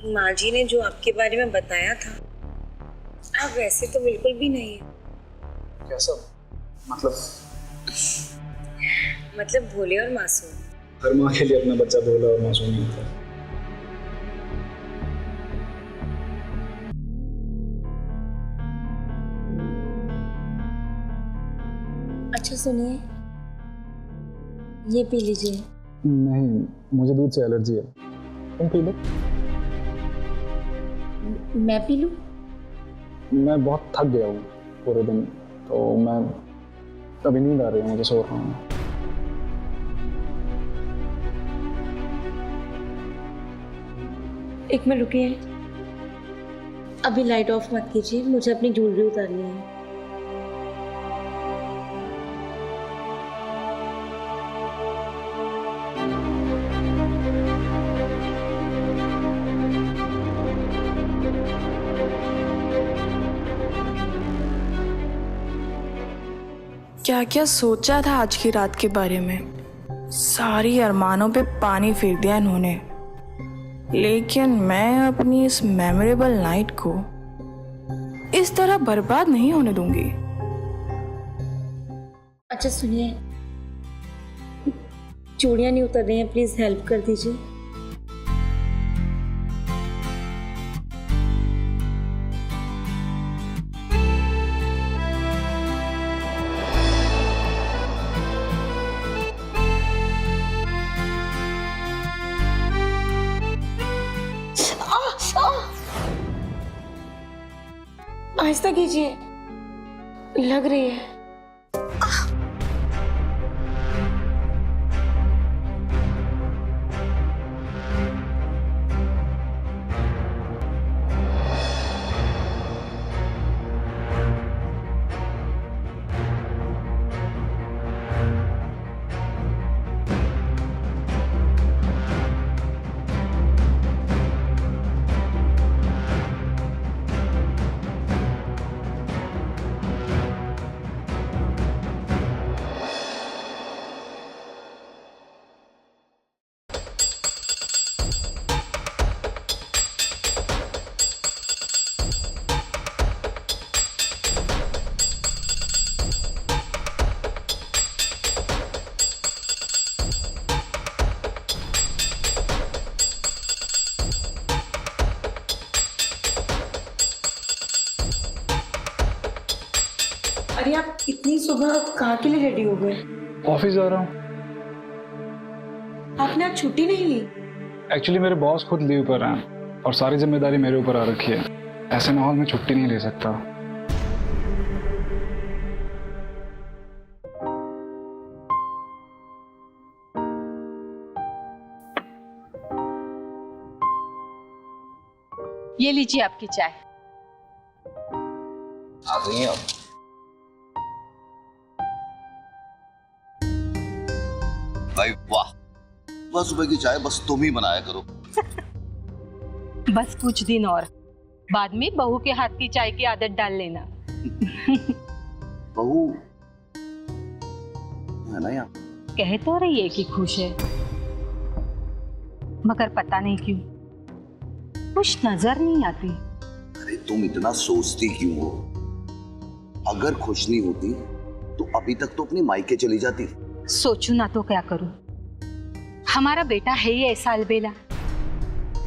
माँ जी ने जो आपके बारे में बताया था, आप वैसे तो बिल्कुल भी नहीं है। कैसा? मतलब भोले और मासूम। हर माँ के लिए अपना बच्चा भोला और मासूम ही होता है। अच्छा सुनिए, ये पी लीजिए। नहीं, मुझे दूध से एलर्जी है। तुम पी लो। मैं पी लूं? मैं बहुत थक गया हूँ पूरे दिन, तो मैं अभी नींद आ रही है, मुझे सो रहा हूँ। एक मिनट रुकिए, अभी लाइट ऑफ मत कीजिए, मुझे अपनी ज्वेलरी उतारनी है। क्या क्या सोचा था आज की रात के बारे में। सारी अरमानों पे पानी फेर दिया इन्होंने, लेकिन मैं अपनी इस मेमोरेबल नाइट को इस तरह बर्बाद नहीं होने दूंगी। अच्छा सुनिए, चूड़ियां नहीं उतर रही हैं, प्लीज हेल्प कर दीजिए। आहिस्ता कीजिए, लग रही है। अरे आप इतनी सुबह कहाँ के लिए रेडी हो गए? ऑफिस जा रहा हूँ। आपने आज छुट्टी नहीं ली? एक्चुअली मेरे बॉस खुद लीव पर हैं और सारी जिम्मेदारी मेरे ऊपर आ रखी है। ऐसे माहौल में छुट्टी नहीं ले सकता। ये लीजिए आपकी चाय। आ गई हैं आप? भाई वाह, सुबह सुबह की चाय बस तुम ही बनाया करो। बस कुछ दिन और, बाद में बहू के हाथ की चाय की आदत डाल लेना। बहू है ना यहाँ? कह तो रही है कि खुश है, मगर पता नहीं क्यों खुश नजर नहीं आती। अरे तुम इतना सोचती क्यों हो? अगर खुश नहीं होती तो अभी तक तो अपनी मायके चली जाती। सोचू ना तो क्या करूं, हमारा बेटा है ही ऐसा अलबेला,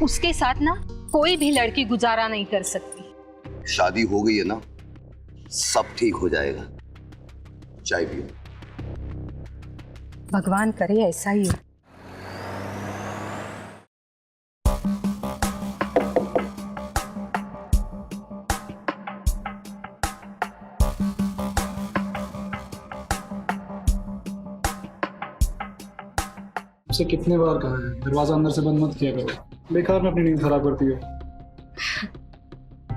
उसके साथ ना कोई भी लड़की गुजारा नहीं कर सकती। शादी हो गई है ना, सब ठीक हो जाएगा। चाय पियो। भगवान करे ऐसा ही हो। आपसे कितने बार कहा है दरवाजा अंदर से बंद मत किया करो, बेकार में अपनी नींद खराब करती हो।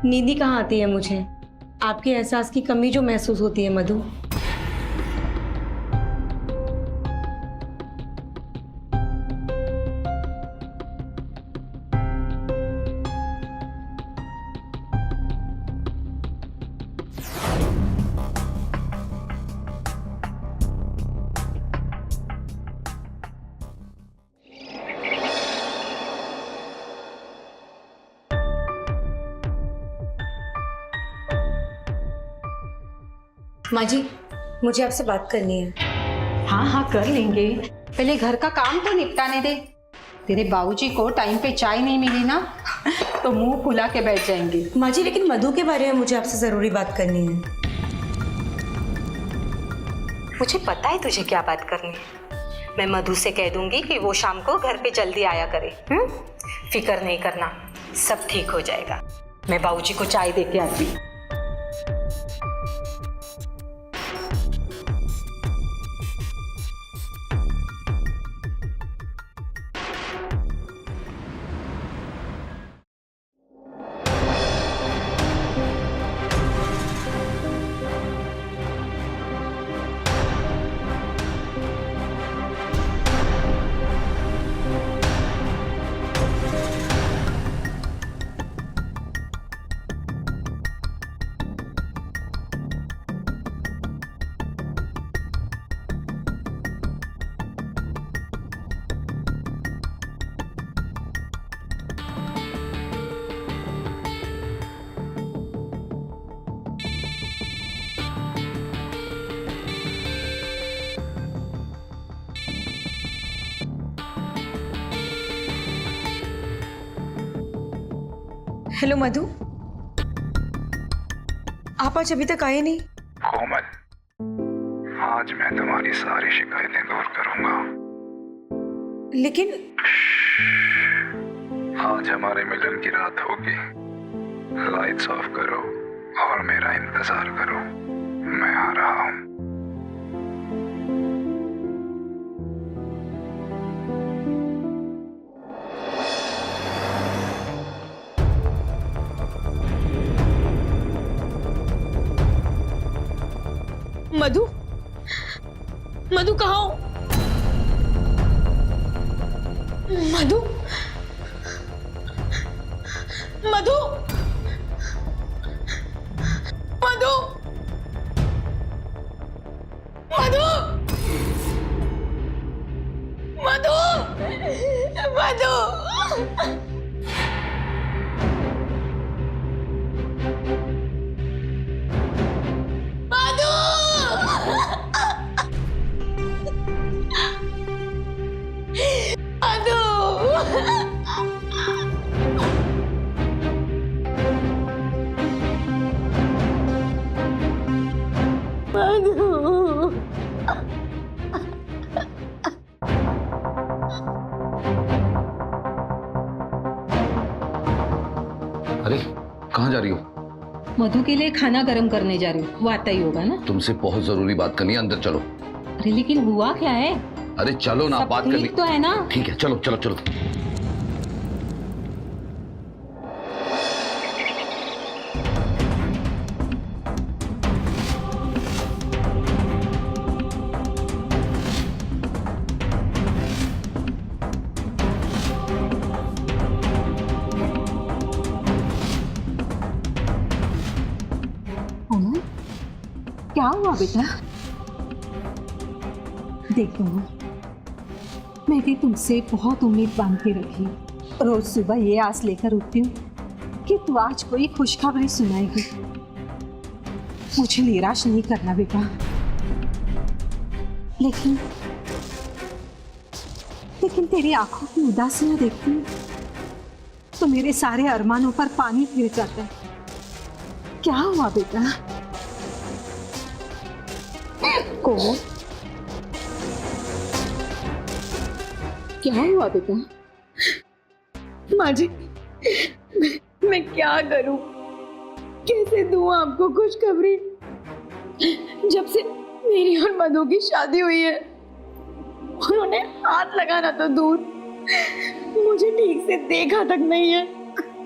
नींद ही कहाँ आती है मुझे, आपके एहसास की कमी जो महसूस होती है मधु। माँ जी, मुझे आपसे बात करनी है। हाँ हाँ कर लेंगे, पहले घर का काम तो निपटाने दे। तेरे बाबूजी को टाइम पे चाय नहीं मिली ना तो मुंह फुला के बैठ जाएंगे। माँ जी, लेकिन मधु के बारे में मुझे आपसे ज़रूरी बात करनी है। मुझे पता है तुझे क्या बात करनी है। मैं मधु से कह दूंगी कि वो शाम को घर पे जल्दी आया करे। फिक्र नहीं करना, सब ठीक हो जाएगा। मैं बाबूजी को चाय दे के आती हूँ। हेलो मधु, आप आज अभी तक आए नहीं। कोमल, आज मैं तुम्हारी सारी शिकायतें दूर करूंगा। लेकिन आज हमारे मिलन की रात होगी। लाइट्स ऑफ करो और मेरा इंतजार करो, मैं आ रहा हूँ। मधु, मधु कहाँ हो? मधु, मधु, मधु, मधु, मधु, मधु। अरे कहाँ जा रही हो? मधु के लिए खाना गर्म करने जा रही हूँ, वो आता ही होगा ना। तुमसे बहुत जरूरी बात करनी है, अंदर चलो। अरे लेकिन हुआ क्या है? अरे चलो ना, बात करनी तो है ना। ठीक है, चलो चलो चलो। क्या हुआ बेटा? देखो, मैंने तुमसे बहुत उम्मीद बांध के रखी। रोज सुबह ये आस लेकर उठती हूँ कि तू आज कोई खुशखबरी सुनाएगी। मुझे निराश नहीं करना बेटा। लेकिन तेरी आंखों की उदासियां देखती हूँ तो मेरे सारे अरमानों पर पानी फिर जाता है। क्या हुआ बेटा? कोमल, क्या हुआ बेटा? माँ जी, मैं क्या करूं? कैसे दूं आपको खुशखबरी? जब से मेरी और मधु की शादी हुई है, उन्होंने हाथ लगाना तो दूर, मुझे ठीक से देखा तक नहीं है।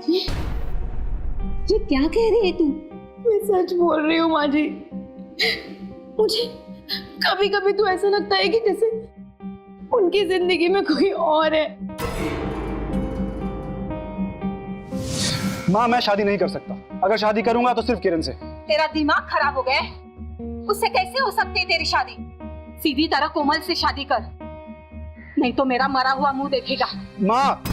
ये क्या कह रही है तू? मैं सच बोल रही हूँ माँ जी। मुझे कभी कभी तो ऐसा लगता है कि जैसे उनकी जिंदगी में कोई और है। माँ, मैं शादी नहीं कर सकता। अगर शादी करूंगा तो सिर्फ किरण से। तेरा दिमाग खराब हो गया है? उससे कैसे हो सकती है तेरी शादी? सीधी तरह कोमल से शादी कर, नहीं तो मेरा मरा हुआ मुंह देखेगा। माँ,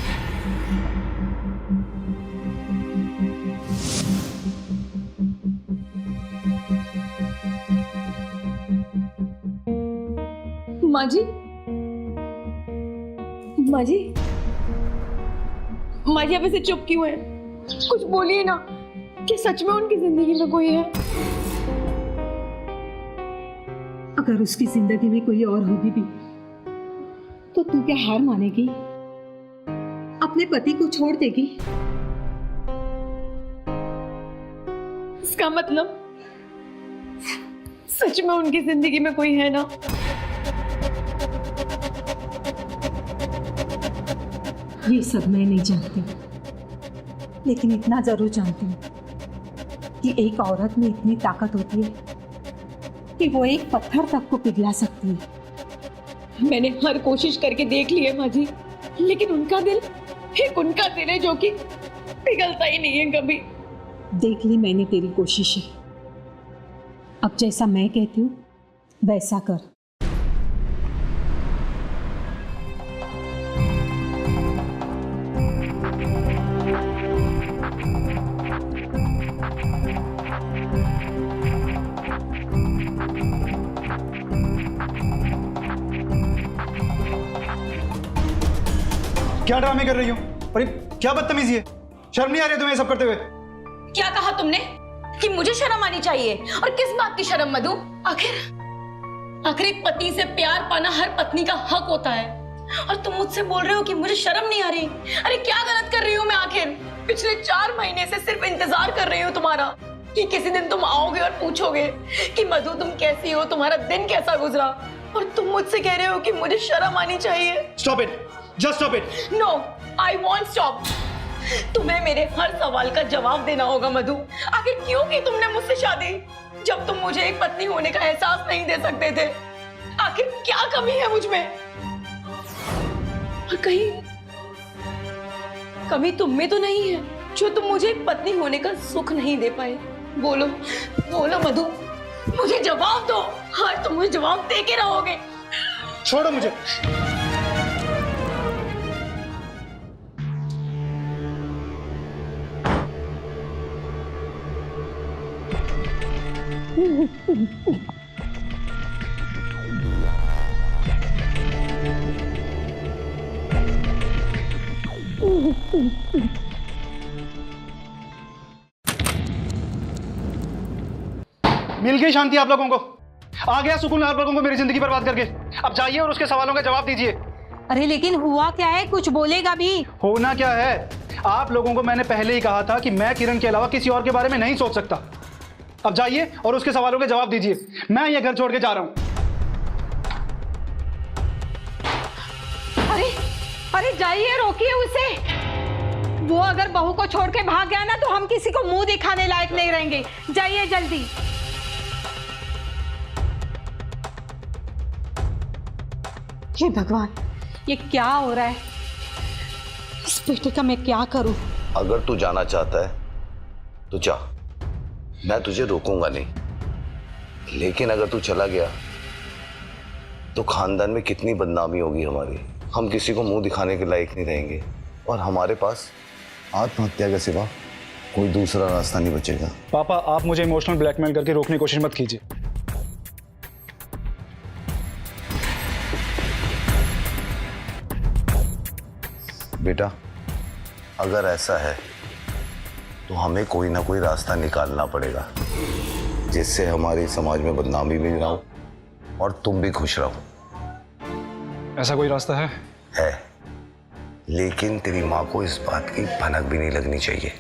माँ जी, माँ जी, माँ जी आप ऐसे चुप क्यों हैं? कुछ बोलिए ना, कि सच में उनकी जिंदगी में कोई है? अगर उसकी जिंदगी में कोई और होगी भी तो तू क्या हार मानेगी? अपने पति को छोड़ देगी? इसका मतलब सच में उनकी जिंदगी में कोई है ना? ये सब मैं नहीं जानती, लेकिन इतना जरूर जानती हूँ कि एक औरत में इतनी ताकत होती है कि वो एक पत्थर तक को पिघला सकती है। मैंने हर कोशिश करके देख ली है माँ जी, लेकिन उनका दिल एक उनका दिल है जो कि पिघलता ही नहीं है कभी। देख ली मैंने तेरी कोशिशें, अब जैसा मैं कहती हूँ वैसा कर। क्या ड्रामे कर रही हो? अरे क्या बदतमीजी है, शर्म नहीं आ रही तुम्हें ये सब करते हुए? क्या कहा तुमने कि मुझे शर्म आनी चाहिए? और किस बात की शर्म मधु? आखिर एक पति से प्यार पाना हर पत्नी का हक होता है, और तुम मुझसे बोल रहे हो कि मुझे शर्म नहीं आ रही? अरे क्या गलत कर रही हूँ मैं? आखिर पिछले 4 महीने से सिर्फ इंतजार कर रही हूँ तुम्हारा कि किसी दिन तुम आओगे और पूछोगे कि मधु तुम कैसी हो, तुम्हारा दिन कैसा गुजरा, और तुम मुझसे कह रहे हो कि मुझे शर्म आनी चाहिए। Stop it, just stop it. No, I want stop. तुम्हें मेरे हर सवाल का जवाब देना होगा मधु। आखिर क्यों की तुमने मुझसे शादी, जब तुम मुझे एक पत्नी होने का एहसास नहीं दे सकते थे? आखिर क्या कमी है मुझ में? और कहीं कमी तुम में तो नहीं है जो तुम मुझे एक पत्नी होने का सुख नहीं दे पाए? बोलो बोलो मधु, मुझे जवाब दो। हाँ, तुम मुझे जवाब दे के रहोगे। छोड़ो मुझे। मिल गई शांति आप लोगों को? आ गया सुकून आप लोगों को मेरी जिंदगी बर्बाद करके? अब जाइए और उसके सवालों का जवाब दीजिए। अरे लेकिन हुआ क्या है, कुछ बोलेगा भी? होना क्या है? आप लोगों को मैंने पहले ही कहा था कि मैं किरण के अलावा किसी और के बारे में नहीं सोच सकता। अब जाइए और उसके सवालों के जवाब दीजिए। मैं ये घर छोड़ के जा रहा हूं। अरे अरे जाइए, रोकिए उसे। वो अगर बहू को छोड़ के भाग गया ना तो हम किसी को मुंह दिखाने लायक नहीं रहेंगे। जाइए जल्दी। हे भगवान, ये क्या हो रहा है? इस बेटे का मैं क्या करूं? अगर तू जाना चाहता है तो जा, मैं तुझे रोकूंगा नहीं, लेकिन अगर तू चला गया तो खानदान में कितनी बदनामी होगी हमारी। हम किसी को मुंह दिखाने के लायक नहीं रहेंगे, और हमारे पास आत्महत्या के सिवा कोई दूसरा रास्ता नहीं बचेगा। पापा, आप मुझे इमोशनल ब्लैकमेल करके रोकने की कोशिश मत कीजिए। बेटा, अगर ऐसा है तो हमें कोई ना कोई रास्ता निकालना पड़ेगा जिससे हमारी समाज में बदनामी भी ना हो और तुम भी खुश रहो। ऐसा कोई रास्ता है? है, लेकिन तेरी माँ को इस बात की भनक भी नहीं लगनी चाहिए।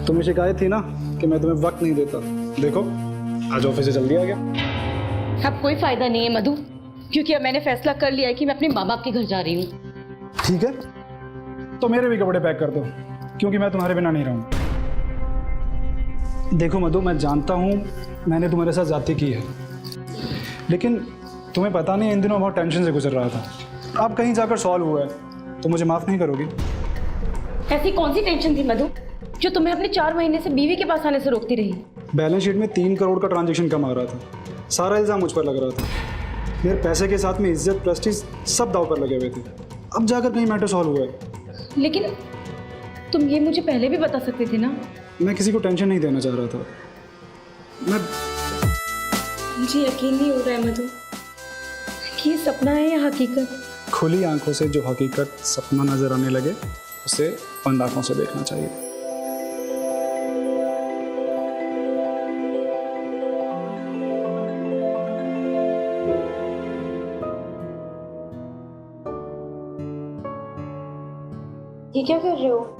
तुम्हें शिकायत थी ना कि मैं तुम्हें वक्त नहीं देता। देखो, आज ऑफिस से जल्दी आ गया। अब कोई फायदा नहीं है मधु, क्योंकि अब मैंने फैसला कर लिया है कि मैं अपने माँ बाप के घर जा रही हूँ। ठीक है, तो मेरे भी कपड़े पैक कर दो, क्योंकि मैं तुम्हारे बिना नहीं रहूँगा। देखो मधु, मैं जानता हूँ मैंने तुम्हारे साथ ज्यादती की है, लेकिन तुम्हें पता नहीं इन दिनों बहुत टेंशन से गुजर रहा था। अब कहीं जाकर सॉल्व हुआ है तो मुझे माफ़ नहीं करोगी? ऐसी कौन सी टेंशन थी मधु जो तुम्हें अपने 4 महीने से बीवी के पास आने से रोकती रही? बैलेंस शीट में 3 करोड़ का ट्रांजैक्शन कम आ रहा था। सारा इल्ज़ाम मुझ पर लग रहा था। मेरे पैसे के साथ में इज्जत, प्रेस्टीज सब दाव पर लगे हुए थे। अब जाकर कहीं मैटर सॉल्व हुआ है। लेकिन तुम ये मुझे पहले भी बता सकते थे ना। मैं किसी को टेंशन नहीं देना चाह रहा था। मैं मुझे यकीन नहीं हो रहा है मधु कि ये सपना है या हकीकत। खुली आंखों से जो हकीकत सपना नजर आने लगे उसे बंद आंखों से देखना चाहिए। ये क्या कर रहे हो?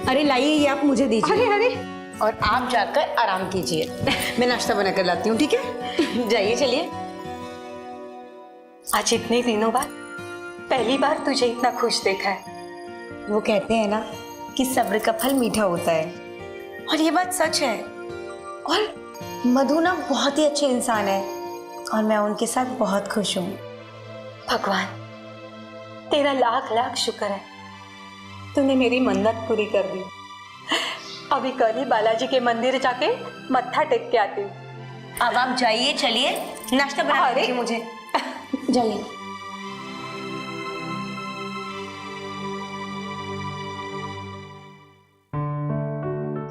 अरे लाइए, ये आप मुझे दीजिए। अरे अरे, और आप जाकर आराम कीजिए, मैं नाश्ता बना कर लाती हूँ, ठीक है? जाइए, चलिए। आज इतने दिनों बाद पहली बार तुझे इतना खुश देखा है। वो कहते हैं ना कि सब्र का फल मीठा होता है, और ये बात सच है। और मधु ना बहुत ही अच्छे इंसान है और मैं उनके साथ बहुत खुश हूँ। भगवान तेरा लाख लाख शुक्र है, तूने मेरी मन्नत पूरी कर दी। अभी कल ही बालाजी के मंदिर जाके मत्था टेक के आती हूँ। अब आप जाइए, चलिए, नाश्ता बना दीजिए मुझे। जाइए।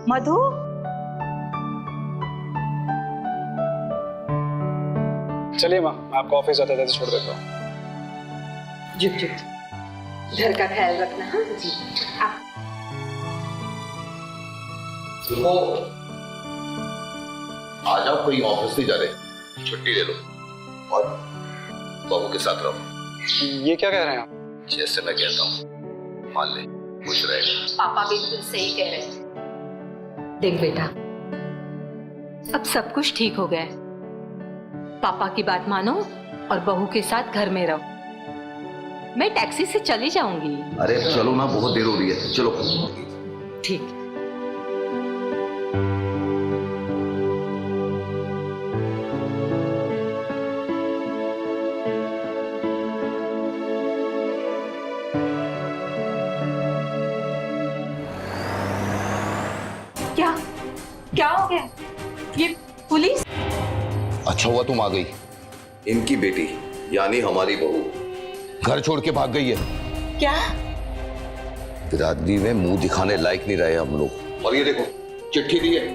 मधु, चलिए माँ, मैं आपको ऑफिस जाते जाते छोड़ देता हूँ। जुट जुट, घर का ख्याल रखना। हाँ जी। देखो, आज आप कहीं ऑफिस नहीं जा रहे, छुट्टी ले लो और बाबू के साथ रहो। ये क्या कह रहे हैं आप? जैसे मैं कहता हूँ मान ले, खुश रहेगा। पापा बिल्कुल सही कह रहे हैं। देख बेटा, अब सब कुछ ठीक हो गया है। पापा की बात मानो और बहू के साथ घर में रहो। मैं टैक्सी से चली जाऊंगी। अरे चलो ना, बहुत देर हो रही है, चलो। ठीक। क्या क्या हो गया? ये पुलिस? अच्छा हुआ तुम आ गई। इनकी बेटी यानी हमारी बहू घर छोड़ के भाग गई है। क्या? बिरादरी में मुंह दिखाने लायक नहीं रहे हम लोग। और ये देखो, चिट्ठी दी है।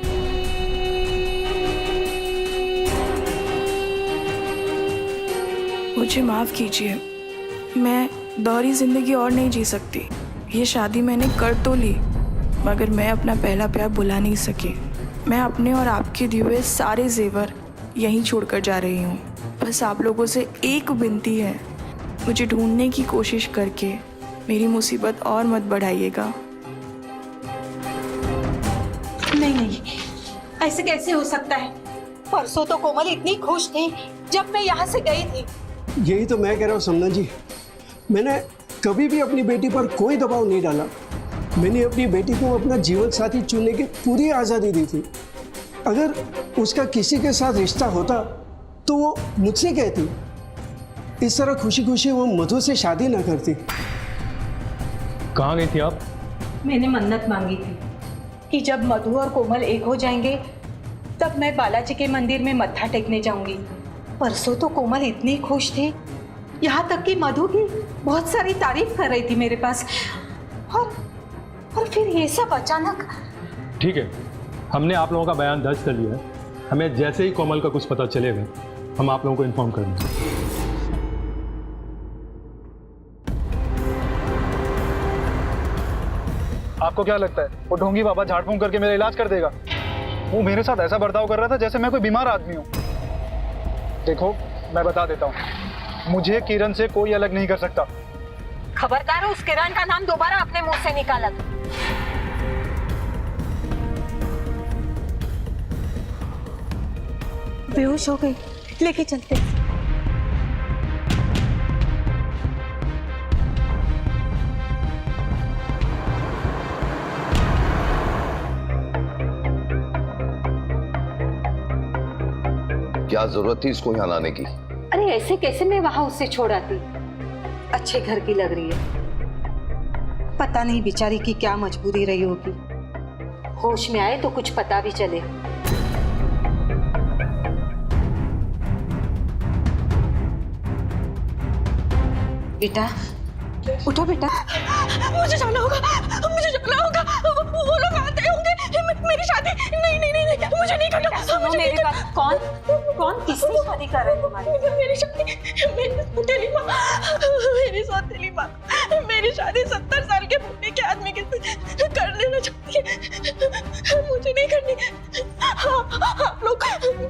मुझे माफ़ कीजिए, मैं दोहरी ज़िंदगी और नहीं जी सकती। ये शादी मैंने कर तो ली, मगर मैं अपना पहला प्यार भुला नहीं सकी। मैं अपने और आपके दिए हुए सारे जेवर यहीं छोड़कर जा रही हूँ। बस आप लोगों से एक विनती है, मुझे ढूंढने की कोशिश करके मेरी मुसीबत और मत बढ़ाइएगा। नहीं नहीं, ऐसे कैसे हो सकता है? परसों तो कोमल इतनी खुश थी जब मैं यहाँ से गई थी। यही तो मैं कह रहा हूँ समना जी, मैंने कभी भी अपनी बेटी पर कोई दबाव नहीं डाला। मैंने अपनी बेटी को अपना जीवन साथी चुनने की पूरी आज़ादी दी थी। अगर उसका किसी के साथ रिश्ता होता तो वो मुझसे कहती। इस तरह खुशी खुशी वो मधु से शादी ना करती। कहाँ गई थी आप? मैंने मन्नत मांगी थी कि जब मधु और कोमल एक हो जाएंगे तब मैं बालाजी के मंदिर में मत्था टेकने जाऊंगी। परसों तो कोमल इतनी खुश थी, यहाँ तक कि मधु की बहुत सारी तारीफ कर रही थी मेरे पास। और फिर ये सब अचानक। ठीक है, हमने आप लोगों का बयान दर्ज कर लिया है। हमें जैसे ही कोमल का कुछ पता चलेगा हम आप लोगों को इन्फॉर्म कर देंगे। आपको क्या लगता है वो ढोंगी बाबा झाड़ फूंक करके मेरा इलाज कर देगा? वो मेरे साथ ऐसा बर्ताव कर रहा था जैसे मैं कोई बीमार आदमी हूँ। देखो, मैं बता देता हूँ, मुझे किरण से कोई अलग नहीं कर सकता। खबरदार हो उस किरण का नाम दोबारा अपने मुंह से निकाला तो। बेहोश हो गई, लेके चलते। क्या जरूरत थी इसको यहाँ लाने की? अरे ऐसे कैसे मैं वहां उससे छोड़ आती? अच्छे घर की लग रही है। पता नहीं बेचारी की क्या मजबूरी रही होगी। होश में आए तो कुछ पता भी चले। बेटा उठो बेटा। मुझे जाना होगा, मुझे जाना होगा। वो लोग आते होंगे। मेरी शादी नहीं नहीं नहीं, नहीं मुझे नहीं करना। सुनो मेरी बात। कौन कौन किससे शादी कर रहे हैं तुम्हारी? मेरी शादी मेरी सौतेली माँ मेरी शादी 70 साल के बूढ़े के आदमी के साथ कर लेना चाहती है। मुझे नहीं करनी। आप लोग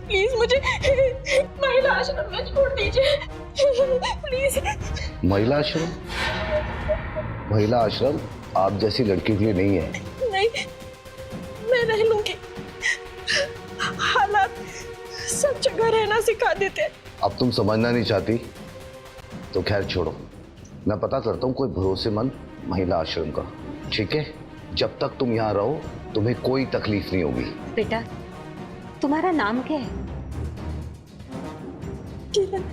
प्लीज मुझे महिला आश्रम में छोड़ दीजिए प्लीज। महिला आश्रम? महिला आश्रम आप जैसी लड़की के लिए नहीं है। नहीं, मैं रह लूंगी। हालात सब जगह रहना सिखा देते हैं। अब तुम समझना नहीं चाहती तो खैर छोड़ो, मैं पता करता हूँ कोई भरोसेमंद महिला आश्रम का, ठीक है? जब तक तुम यहाँ रहो तुम्हें कोई तकलीफ नहीं होगी। बेटा तुम्हारा नाम क्या है? किरण।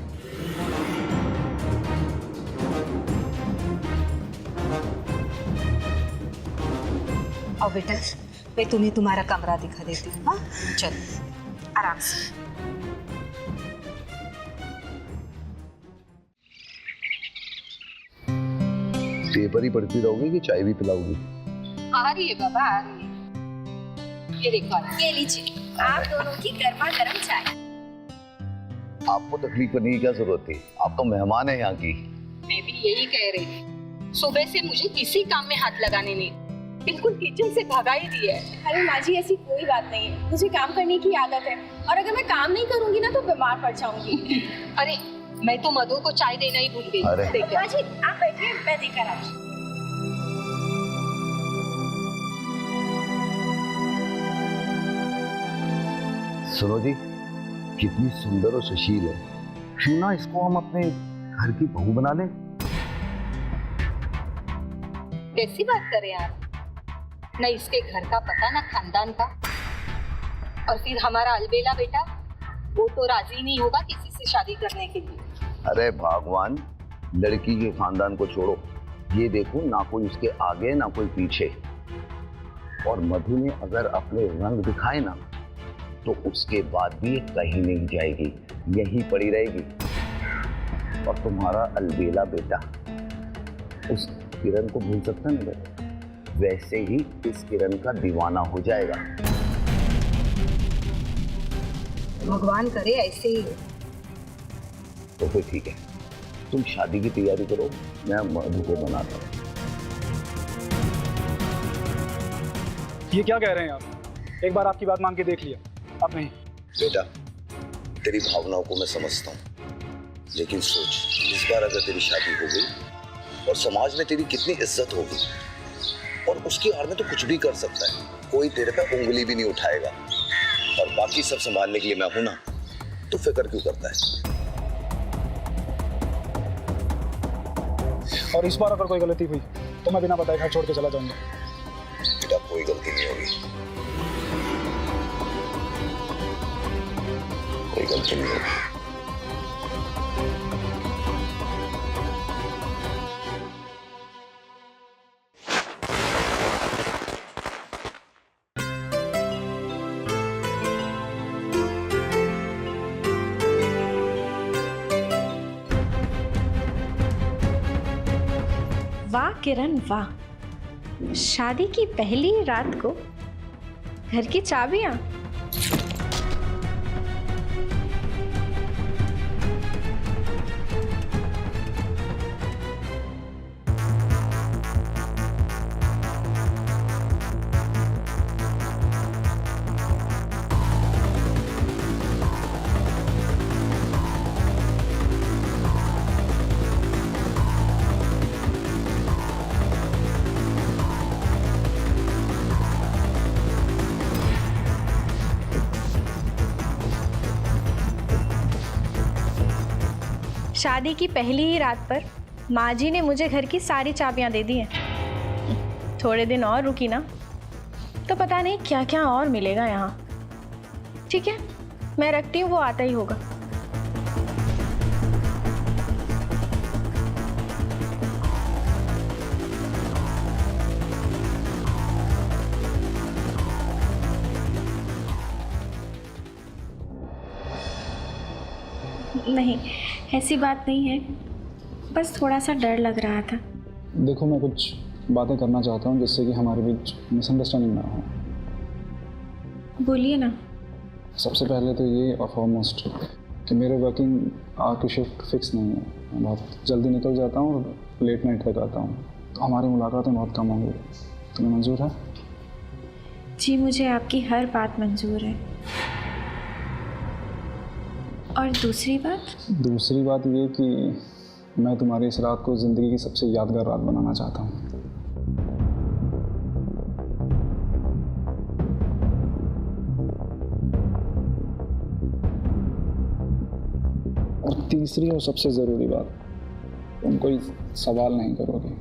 आओ बेटा, मैं तुम्हें तुम्हारा कमरा दिखा देती हूँ। हाँ चल आराम से। पेपर ही पढ़ती रहोगी कि चाय भी पिलाओगी? आ रही है बाबा, आ रही है। ये देखो, ये लीजिए आप दोनों की गर्मा गर्म चाय। आपको तकलीफ करने की क्या जरूरत थी? आप तो मेहमान है यहाँ की। मैं भी यही कह रही थी। सुबह से मुझे किसी काम में हाथ लगाने नहीं, बिल्कुल किचन से भगा ही दिया है। अरे माँ जी ऐसी कोई बात नहीं है, मुझे काम करने की आदत है और अगर मैं काम नहीं करूंगी ना तो बीमार पड़ जाऊंगी। अरे मैं तो मधु को चाय देना ही भूल गई। अरे। देखिए। माँ जी आप बैठिए, मैं देकर आती हूँ। सुनो जी, कितनी सुंदर और सुशील है। क्यों ना इसको हम अपने घर की बहू बना लें? कैसी बात करें आप? न इसके घर का पता न खानदान का, और फिर हमारा अलबेला बेटा, वो तो राजी नहीं होगा किसी से शादी करने के लिए। अरे भगवान, लड़की के खानदान को छोड़ो, ये देखो ना कोई उसके आगे ना कोई पीछे। और मधु ने अगर अपने रंग दिखाए ना तो उसके बाद भी ये कहीं नहीं जाएगी, यहीं पड़ी रहेगी। और तुम्हारा अलबेला बेटा उस किरण को भूल सकता नहीं बेटा, वैसे ही इस किरण का दीवाना हो जाएगा। भगवान करे ऐसे ही। तो फिर ठीक है, तुम शादी की तैयारी करो, मैं मधु को बनाता हूँ। ये क्या कह रहे हैं आप? एक बार आपकी बात मान के देख लिया, अब नहीं। बेटा तेरी भावनाओं को मैं समझता हूँ, लेकिन सोच, इस बार अगर तेरी शादी हो गई और समाज में तेरी कितनी इज्जत होगी, और उसकी आड़ में तो कुछ भी कर सकता है, कोई तेरे पे उंगली भी नहीं उठाएगा। और बाकी सब संभालने के लिए मैं हूं ना, तो फिक्र क्यों करता है? और इस बार अगर कोई गलती हुई तो मैं बिना बताए घर छोड़ के चला जाऊंगा। बेटा कोई गलती नहीं होगी, कोई गलती नहीं होगी। वाह किरण वाह, शादी की पहली रात को घर की चाबियां। शादी की पहली ही रात पर माँ जी ने मुझे घर की सारी चाबियाँ दे दी हैं। थोड़े दिन और रुकी ना तो पता नहीं क्या क्या और मिलेगा यहाँ। ठीक है, मैं रखती हूँ, वो आता ही होगा। नहीं, ऐसी बात नहीं है, बस थोड़ा सा डर लग रहा था। देखो, मैं कुछ बातें करना चाहता हूँ जिससे कि हमारे बीच मिसअंडरस्टैंडिंग ना हो। बोलिए ना। सबसे पहले तो ये ऑलमोस्ट कि मेरे वर्किंग आवर की शिफ्ट फिक्स नहीं है। मैं बहुत जल्दी निकल जाता हूँ और लेट नाइट तक आता हूँ, तो हमारी मुलाकातें बहुत कम होंगी। तुम्हें मंजूर है? जी, मुझे आपकी हर बात मंजूर है। और दूसरी बात ये कि मैं तुम्हारी इस रात को ज़िंदगी की सबसे यादगार रात बनाना चाहता हूँ। और तीसरी और सबसे ज़रूरी बात, तुम कोई सवाल नहीं करोगे।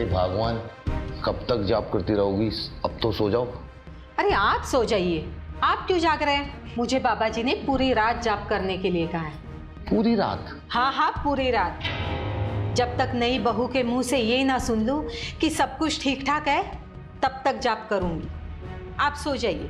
भगवान, कब तक जाप करती रहोगी? अब तो सो जाओ। अरे आप सो जाइए, आप क्यों जाग रहे हैं? मुझे बाबा जी ने पूरी रात जाप करने के लिए कहा है। पूरी रात? हाँ हाँ, पूरी रात। जब तक नई बहू के मुंह से ये ना सुन लूं कि सब कुछ ठीक ठाक है, तब तक जाप करूंगी। आप सो जाइए।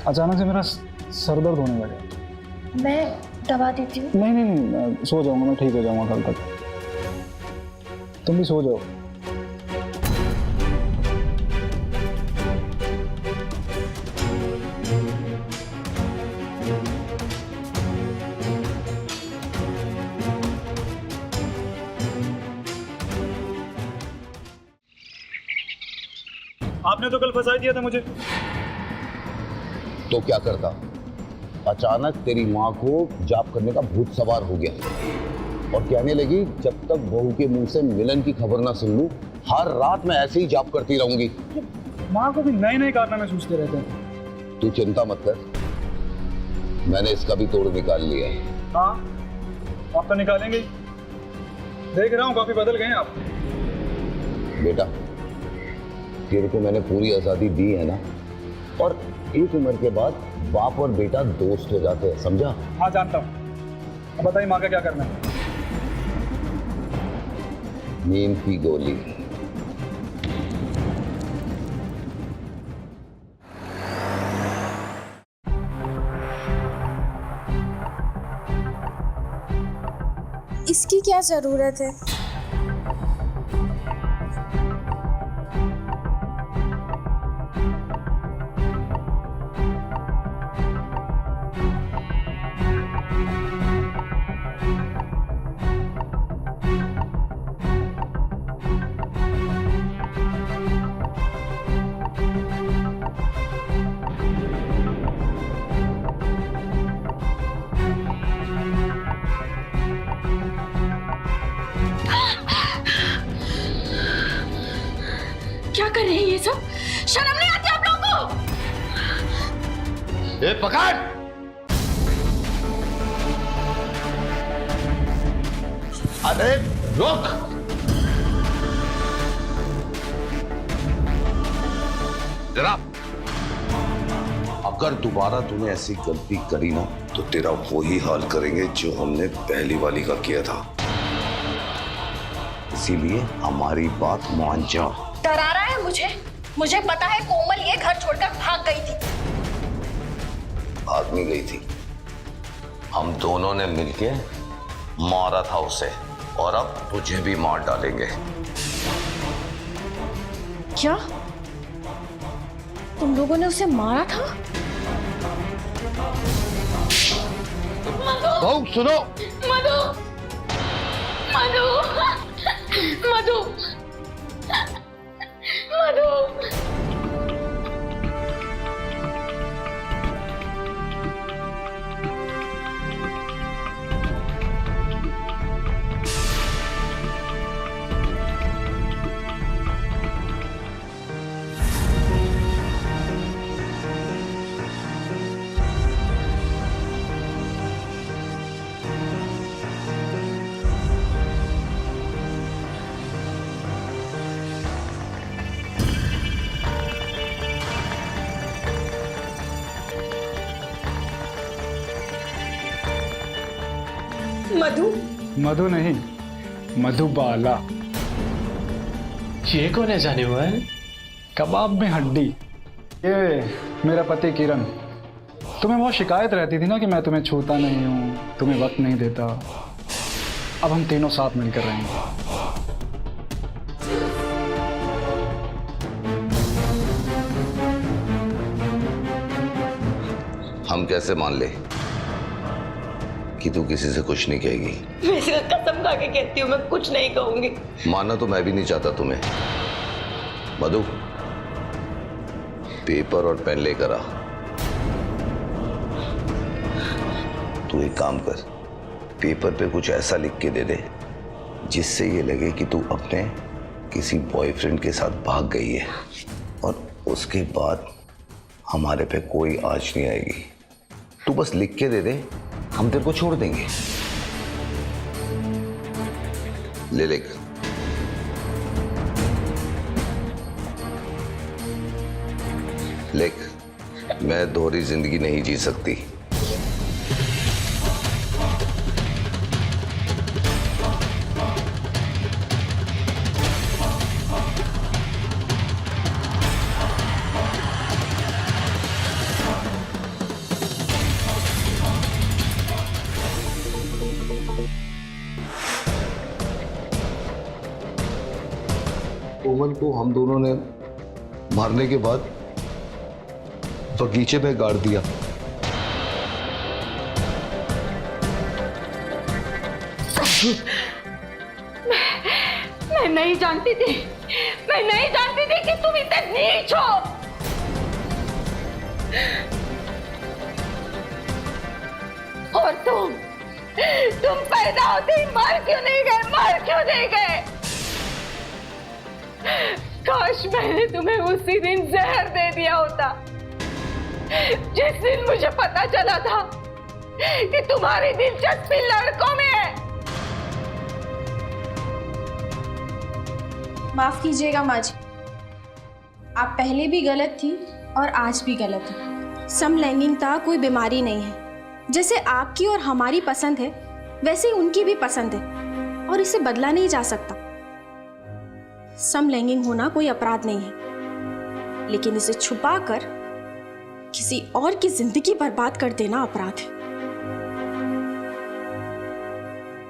अचानक से मेरा सर दर्द होने लगा। मैं दवा देती हूँ। नहीं, सो जाऊंगा, मैं ठीक हो जाऊंगा कल तक। तुम भी सो जाओ। आपने तो कल फंसा दिया था मुझे। तो क्या करता? अचानक तेरी माँ को जाप करने का भूत सवार हो गया और कहने लगी जब तक बहू के मुंह से मिलन की खबर ना सुन लूं, हर रात मैं ऐसे ही जाप करती रहूंगी। माँ को भी नए नए कारनामे सोचते रहते हैं। तू चिंता मत कर, मैंने इसका भी तोड़ निकाल लिया है। हाँ, आप तो निकालेंगे ही। देख रहा हूँ काफी बदल गए हैं आप। बेटा, तेरे को मैंने पूरी आजादी दी है ना, और एक उम्र के बाद बाप और बेटा दोस्त हो जाते हैं, समझा? हाँ, जानता हूँ। अब बताइए माँ का क्या करना है? नींद की गोली। इसकी क्या जरूरत है? क्या कर रहे हैं ये सब? शर्म नहीं आती आप लोगों को? ए, पकड़! अरे रुक! जरा अगर दोबारा तूने ऐसी गलती करी ना तो तेरा वही हाल करेंगे जो हमने पहली वाली का किया था। इसीलिए हमारी बात मान जा। डरा रहा है मुझे पता है कोमल ये घर छोड़कर भाग गई थी। भाग नहीं गई थी, हम दोनों ने मिलके मारा था उसे, और अब तुझे भी मार डालेंगे। क्या तुम लोगों ने उसे मारा था? बहू सुनो। मधु मधु मधु मधु मधु मधु नहीं, मधुबाला। ये कौन है जाने हुआ है? कबाब में हड्डी। ये मेरा पति किरण। तुम्हें बहुत शिकायत रहती थी ना कि मैं तुम्हें छूता नहीं हूँ, तुम्हें वक्त नहीं देता। अब हम तीनों साथ मिलकर रहेंगे। हम कैसे मान ले कि तू किसी से कुछ नहीं कहेगी? मैं इसका कसम खा के कहती हूँ मैं कुछ नहीं कहूंगी। मानना तो मैं भी नहीं चाहता तुम्हें। मधु, पेपर और पेन लेकर आ। तू एक काम कर, पेपर पे कुछ ऐसा लिख के दे दे जिससे ये लगे कि तू अपने किसी बॉयफ्रेंड के साथ भाग गई है, और उसके बाद हमारे पे कोई आँच नहीं आएगी। तू बस लिख के दे दे, हम तेरे को छोड़ देंगे। ले लेकर। लेख, मैं दोहरी जिंदगी नहीं जी सकती। कोमल को हम दोनों ने मारने के बाद बगीचे में गाड़ दिया। मैं नहीं जानती थी कि तुम इतने नीच हो। और तुम पैदा होते ही मर क्यों नहीं गए? काश मैंने तुम्हें उसी दिन जहर दे दिया होता, जिस दिन मुझे पता चला था कि तुम्हारी दिलचस्पी लड़कों में है। माफ कीजिएगा माँ जी, आप पहले भी गलत थी और आज भी गलत है। समलैंगिकता कोई बीमारी नहीं है। जैसे आपकी और हमारी पसंद है वैसे ही उनकी भी पसंद है, और इसे बदला नहीं जा सकता। समलैंगिक होना कोई अपराध नहीं है, लेकिन इसे छुपाकर किसी और की जिंदगी बर्बाद कर देना अपराध है।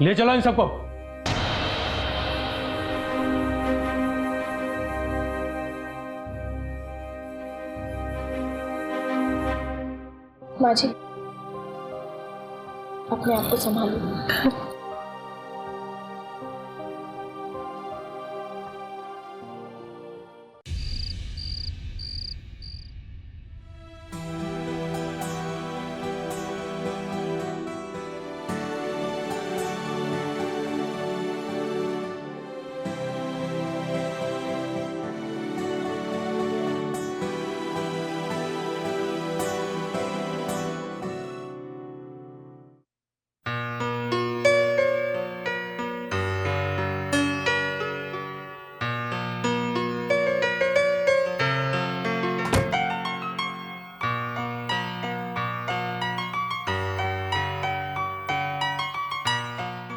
ले चलो इन सबको। माँ जी, अपने आप को संभालिए।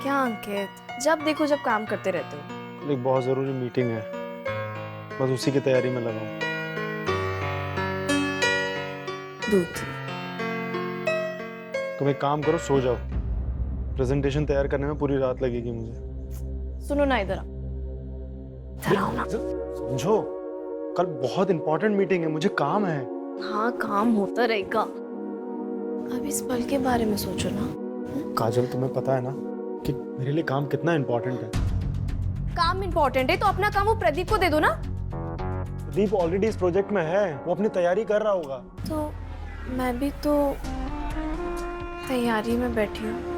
क्या अंकित, जब देखो जब काम करते रहते हो। एक बहुत ज़रूरी मीटिंग है, बस उसी की तैयारी में लगा हूँ। दूध। तुम एक काम करो, सो जाओ। प्रेजेंटेशन तैयार करने में पूरी रात लगेगी मुझे। सुनो ना, इधर आओ। इधर आओ ना। समझो, कल बहुत इंपॉर्टेंट मीटिंग है, मुझे काम है। हाँ, काम होता रहेगा, अब इस पल के बारे में सोचो ना। काजल, तुम्हें पता है ना कि मेरे लिए काम कितना इंपॉर्टेंट है। काम इम्पोर्टेंट है तो अपना काम वो प्रदीप को दे दो ना। प्रदीप ऑलरेडी इस प्रोजेक्ट में है, वो अपनी तैयारी कर रहा होगा। तो मैं भी तो तैयारी में बैठी हूँ।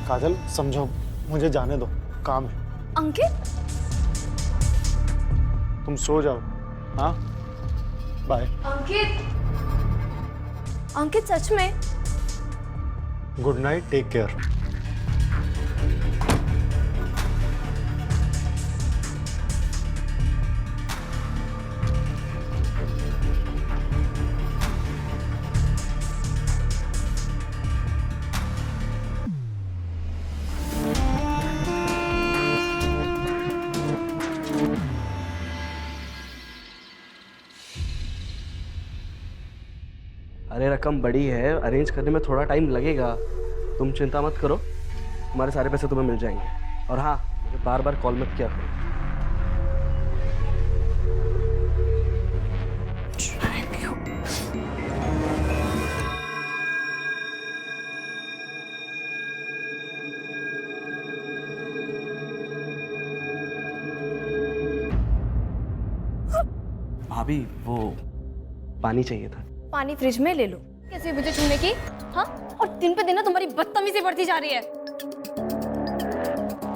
काजल समझो, मुझे जाने दो, काम है। अंकित, तुम सो जाओ। हाँ, बाय। अंकित, अंकित सच में। Good night, take care. अरे रकम बड़ी है, अरेंज करने में थोड़ा टाइम लगेगा, तुम चिंता मत करो, तुम्हारे सारे पैसे तुम्हें मिल जाएंगे। और हाँ, मुझे बार बार कॉल मत किया करो। भाभी, वो पानी चाहिए था। पानी फ्रिज में ले लो। कैसे मुझे छूने की? हाँ, और दिन पे दिन ना तुम्हारी बदतमीजी बढ़ती जा रही है।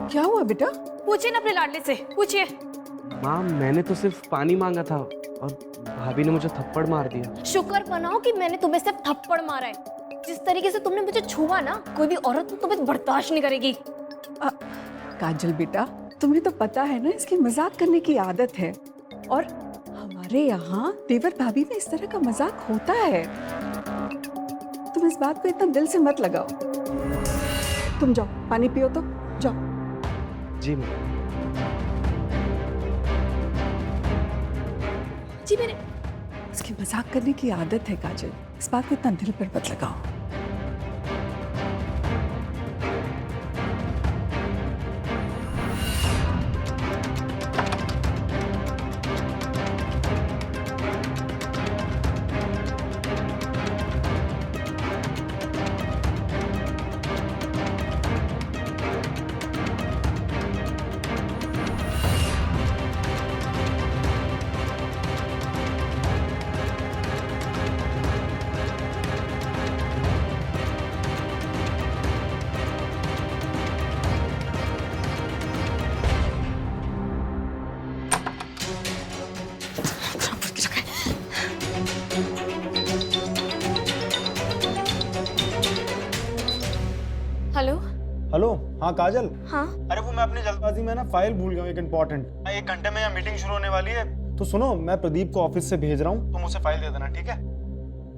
क्या हुआ बेटा? पूछिए ना अपने लाडले से, पूछिए। माँ, मैंने तो सिर्फ पानी मांगा था और भाभी ने मुझे थप्पड़ मार दिया। शुक्र मनाओ कि मैंने तुम्हें सिर्फ थप्पड़ मारा है। जिस तरीके से तुमने मुझे छुआ ना, कोई भी औरत तुम्हें बर्दाश्त नहीं करेगी। काजल बेटा, तुम्हें तो पता है ना इसकी मजाक करने की आदत है, और हमारे यहाँ देवर भाभी में इस तरह का मजाक होता है। तुम इस बात को इतना दिल से मत लगाओ। तुम जाओ, पानी पियो तो जाओ। जी मैम। जी मैंने। इसकी मजाक करने की आदत है काजल, इस बात को इतना दिल पर मत लगाओ। हेलो। हेलो, हाँ काजल। हाँ। अरे वो मैं अपनी जल्दबाजी में ना फाइल भूल गया हूँ, एक इम्पोर्टेंट। 1 घंटे में यहाँ मीटिंग शुरू होने वाली है, तो सुनो, मैं प्रदीप को ऑफिस से भेज रहा हूँ, तुम उसे फाइल दे देना, ठीक है?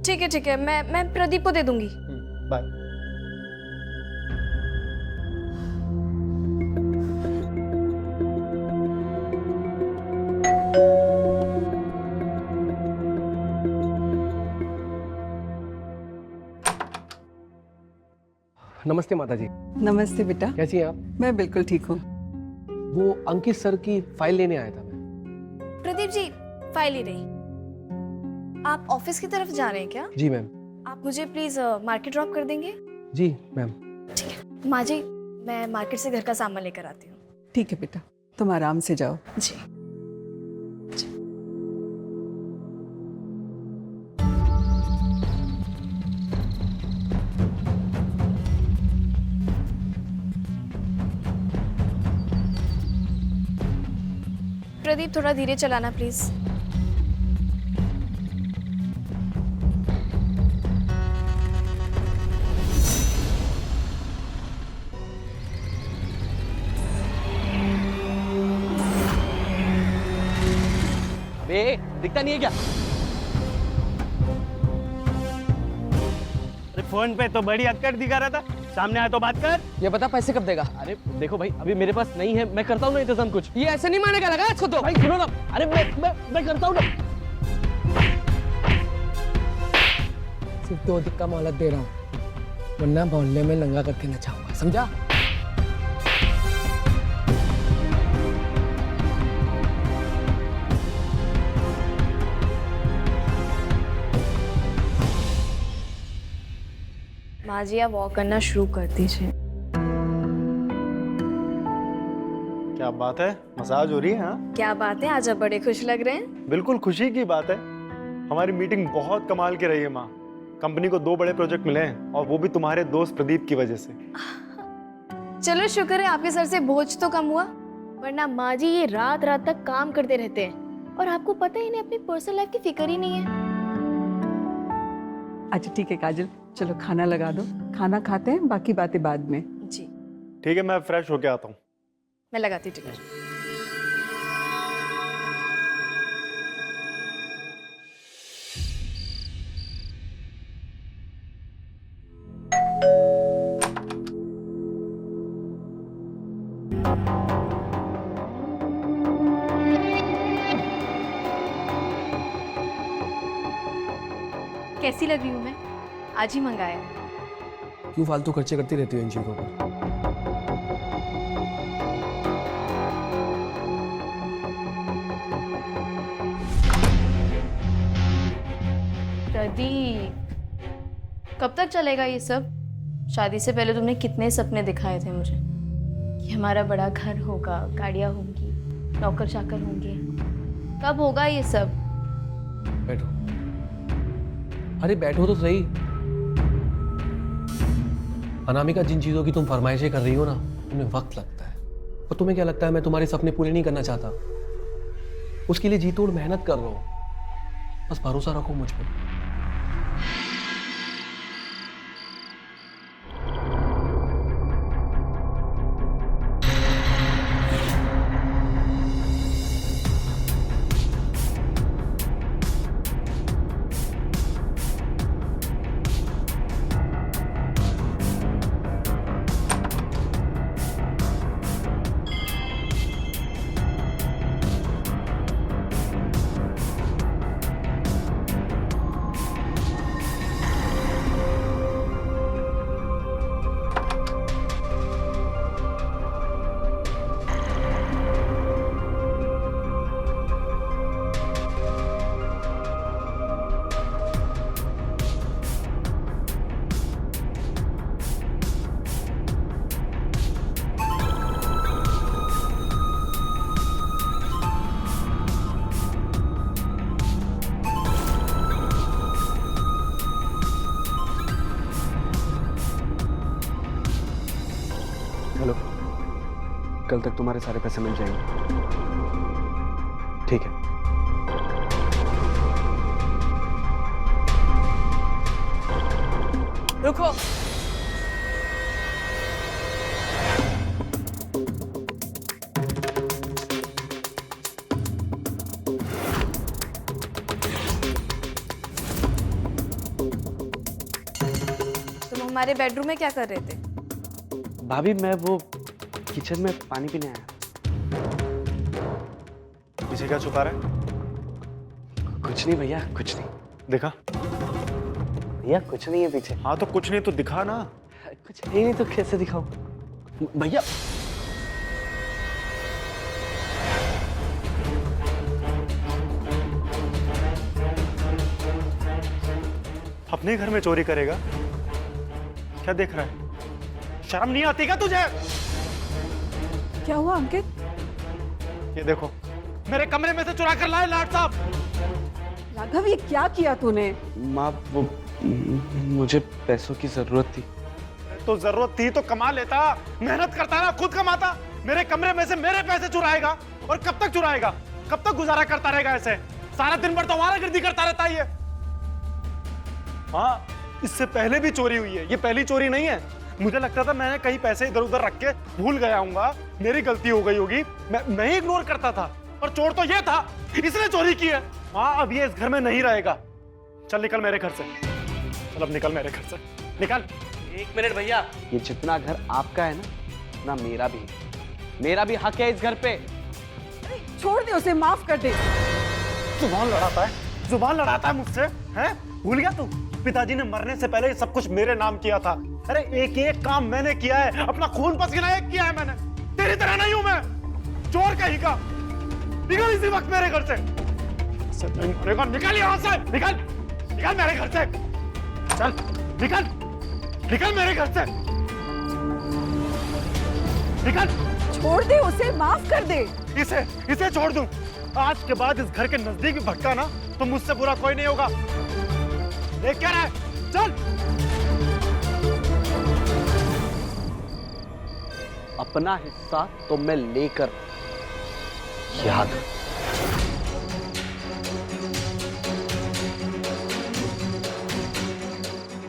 ठीक है ठीक है, मैं प्रदीप को दे दूंगी। बाय। नमस्ते माता जी। नमस्ते बेटा, कैसी हैं आप? मैं बिल्कुल ठीक हूँ। वो अंकित सर की फाइल लेने आया था मैं। प्रदीप जी, फाइल ही रही। आप ऑफिस की तरफ जा रहे हैं क्या? जी मैम। आप मुझे प्लीज मार्केट ड्रॉप कर देंगे? जी मैम। ठीक है माँ जी, मैं मार्केट से घर का सामान लेकर आती हूँ। ठीक है बेटा, तुम आराम से जाओ। जी। प्रदीप, थोड़ा धीरे चलाना प्लीज। ए, दिखता नहीं है क्या? अरे फोन पे तो बड़ी अक्कड़ दिखा रहा था, सामने आया तो बात कर। ये बता पैसे कब देगा? अरे देखो भाई, अभी मेरे पास नहीं है, मैं करता हूँ ना इंतजाम कुछ। ये ऐसे नहीं मानेगा, लगा इसको तो। भाई सुनो ना, अरे मैं करता हूँ ना। सिर्फ 2 दिन का मोहलत दे रहा हूँ, वरना मोहल्ले में नंगा करके नचाऊंगा, समझा? माँ जी, आप वॉक करना शुरू कर दीजिए। क्या बात है, मसाज हो रही है? हाँ क्या बात है, आज आप बड़े खुश लग रहे हैं। बिल्कुल खुशी की बात है। हमारी मीटिंग बहुत कमाल की रही है माँ। कंपनी को 2 बड़े प्रोजेक्ट मिले हैं, और वो भी तुम्हारे दोस्त प्रदीप की वजह से। चलो शुक्र है आपके सर से बोझ तो कम हुआ, वरना माँ जी ये रात रात तक काम करते रहते हैं और आपको पता ही नहीं, अपनी पर्सनल लाइफ की फिक्र ही नहीं है। अच्छा ठीक है काजल, चलो खाना लगा दो, खाना खाते हैं, बाकी बातें बाद में। जी ठीक है, मैं फ्रेश होके आता हूँ। मैं लगाती हूँ टिकट। कैसी लग रही हूँ मैं? आज ही मंगाया। क्यों फालतू खर्चे करती रहती हो इन चीजों पर? प्रदीप, कब तक चलेगा ये सब? शादी से पहले तुमने कितने सपने दिखाए थे मुझे कि हमारा बड़ा घर होगा, गाड़ियाँ होंगी, नौकर चाकर होंगे। कब होगा ये सब? बैठो। अरे बैठो तो सही। अनामिका, जिन चीजों की तुम फरमाइशें कर रही हो ना, उन्हें वक्त लगता है। और तुम्हें क्या लगता है मैं तुम्हारे सपने पूरे नहीं करना चाहता? उसके लिए जी तोड़ मेहनत कर रहा हूं, बस भरोसा रखो मुझ पर। हेलो, कल तक तुम्हारे सारे पैसे मिल जाएंगे, ठीक है? रुको। तुम हमारे बेडरूम में क्या कर रहे थे? भाभी, मैं वो किचन में पानी पीने आया। पीछे क्या छुपा रहा है? कुछ नहीं भैया, कुछ नहीं। दिखा। भैया कुछ नहीं है पीछे। हाँ तो कुछ नहीं तो दिखा ना। कुछ है नहीं तो कैसे दिखाऊं भैया? अपने घर में चोरी करेगा? क्या देख रहा है? शर्म नहीं आती क्या तुझे? क्या हुआ अंकित? ये देखो, मेरे कमरे में से चुरा कर लाए लाट साहब। राघव, ये क्या किया तूने? माँ, वो मुझे पैसों की जरूरत थी। तो जरूरत थी तो कमा लेता, मेहनत करता ना, खुद कमाता। मेरे कमरे में से मेरे पैसे चुराएगा, और कब तक चुराएगा? कब तक गुजारा करता रहेगा ऐसे? सारा दिन भर तो हमारा गिरदी करता रहता है ये। हाँ, इससे पहले भी चोरी हुई है, ये पहली चोरी नहीं है। मुझे लगता था मैंने कहीं पैसे इधर उधर रख के भूल गया हूँगा, मेरी गलती हो गई होगी, मैं ही इग्नोर करता था। और चोर तो ये था, इसने चोरी की है। माँ अब ये इस घर में नहीं रहेगा। चल निकल मेरे घर से, चल अब निकल मेरे घर से, निकल। 1 मिनट भैया, ये जितना घर आपका है ना, उतना मेरा भी है। मेरा भी हक है इस घर पे। छोड़ दे उसे, माफ कर दे। जुबान लड़ाता है, जुबान लड़ाता है मुझसे, हैं? भूल गया तू? पिताजी ने मरने से पहले ये सब कुछ मेरे नाम किया था। अरे एक एक काम मैंने किया है, अपना खून पसीना एक किया है मैंने। तेरी तरह नहीं हूं मैं, चोर कहीं का। निकल इसी वक्त मेरे घर से। नहीं मरेगा, निकल यहाँ से, निकल, निकल मेरे घर से। चल निकल, निकल मेरे घर से, निकल। छोड़ दे उसे, माफ कर दे। इसे छोड़ दूं? आज के बाद इस घर के नजदीक भी भटका ना तो मुझसे बुरा कोई नहीं होगा। देख क्या रहा है? चल। अपना हिस्सा तो मैं लेकर, याद।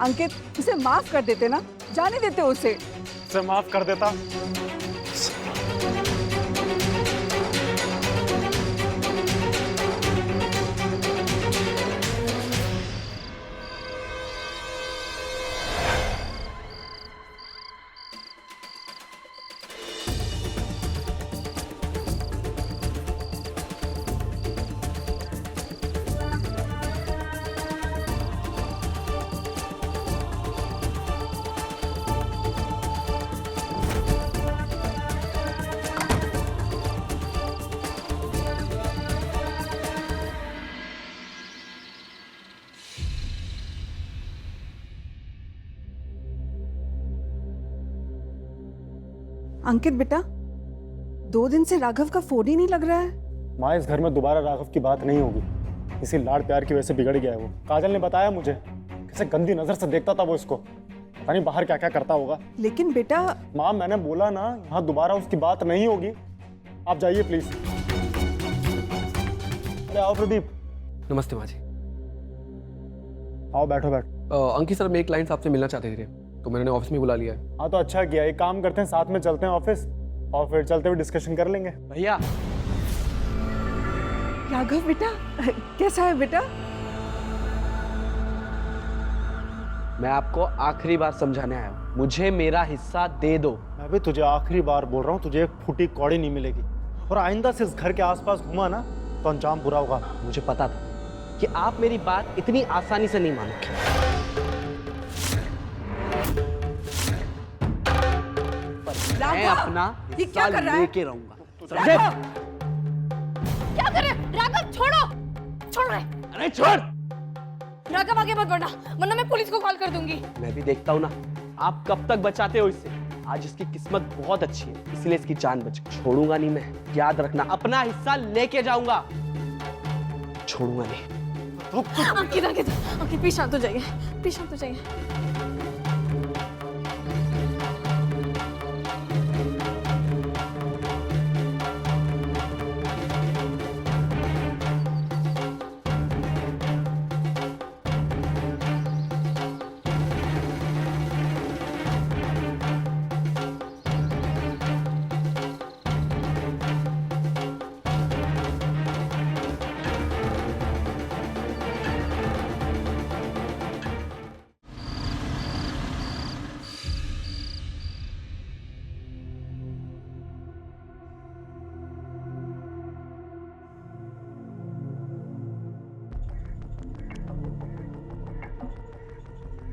अंकित, उसे माफ कर देते ना, जाने देते उसे। उसे माफ कर देता। अंकित बेटा, 2 दिन से राघव का फोन ही नहीं लग रहा है। माँ इस घर में दोबारा राघव की बात नहीं होगी। इसी लाड़ प्यार की वजह से बिगड़ गया है वो। काजल ने बताया मुझे, कैसे गंदी नजर से देखता था वो इसको। पता नहीं बाहर क्या क्या करता होगा। लेकिन बेटा। माँ मैंने बोला ना, यहाँ दोबारा उसकी बात नहीं होगी। आप जाइए प्लीज। अरे आओ प्रदीप। नमस्ते माँ जी। आओ बैठो बैठो। अंकित सर, मैं एक क्लाइंट आपसे मिलना चाहते थे तो मैंने ऑफिस में बुला लिया है। हाँ तो अच्छा किया, एक काम करते हैं, साथ में चलते हैं ऑफिस और फिर चलते हुए डिस्कशन कर लेंगे। भैया। राघव बेटा, कैसा है बेटा? मैं आपको आखिरी बार समझाने आया हूं, मुझे मेरा हिस्सा दे दो। मैं भी तुझे आखिरी बार बोल रहा हूँ, तुझे एक फूटी कौड़ी नहीं मिलेगी। और आइंदा से इस घर के आसपास घुमा ना तो अंजाम बुरा होगा। मुझे पता था कि आप मेरी बात इतनी आसानी से नहीं मानोगे। मैं अपना हिस्सा लेके रहूंगा। क्या कर रहे? राघव छोड़ो, छोड़ रहे। अरे छोड़। राघव आगे मत बढ़ना, वरना मैं पुलिस को कॉल कर दूंगी। मैं भी देखता हूँ ना आप कब तक बचाते हो इससे। आज इसकी किस्मत बहुत अच्छी है, इसलिए इसकी जान बच। छोड़ूंगा नहीं मैं, याद रखना। अपना हिस्सा लेके जाऊंगा, छोड़ूंगा नहीं। अंकित, अंकित, अंकित, प्लीज शांत हो जाइए, प्लीज शांत हो जाइए।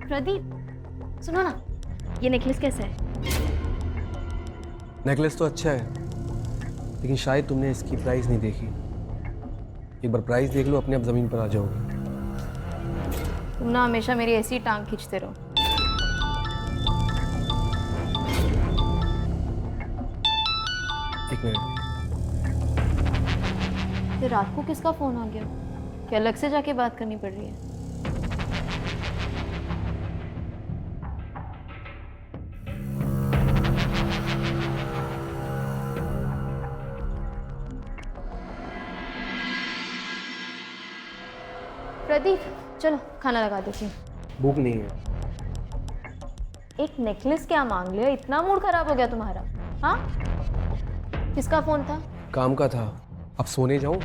प्रदीप, सुनो ना, ये नेकलेस कैसा है? नेकलेस तो अच्छा है, लेकिन शायद तुमने इसकी प्राइस नहीं देखी। एक बार प्राइस देख लो, अपने आप जमीन पर आ जाओगे। तुम ना हमेशा मेरी ऐसी टांग खींचते रहो। एक मिनट। फिर रात को किसका फोन आ गया? क्या अलग से जाके बात करनी पड़ रही है? प्रदीप, चलो खाना लगा देती हूँ। भूख नहीं है। एक नेकलेस क्या मांग लिया? इतना मूड खराब हो गया तुम्हारा? हाँ, किसका फोन था? काम का था, अब सोने जाऊं?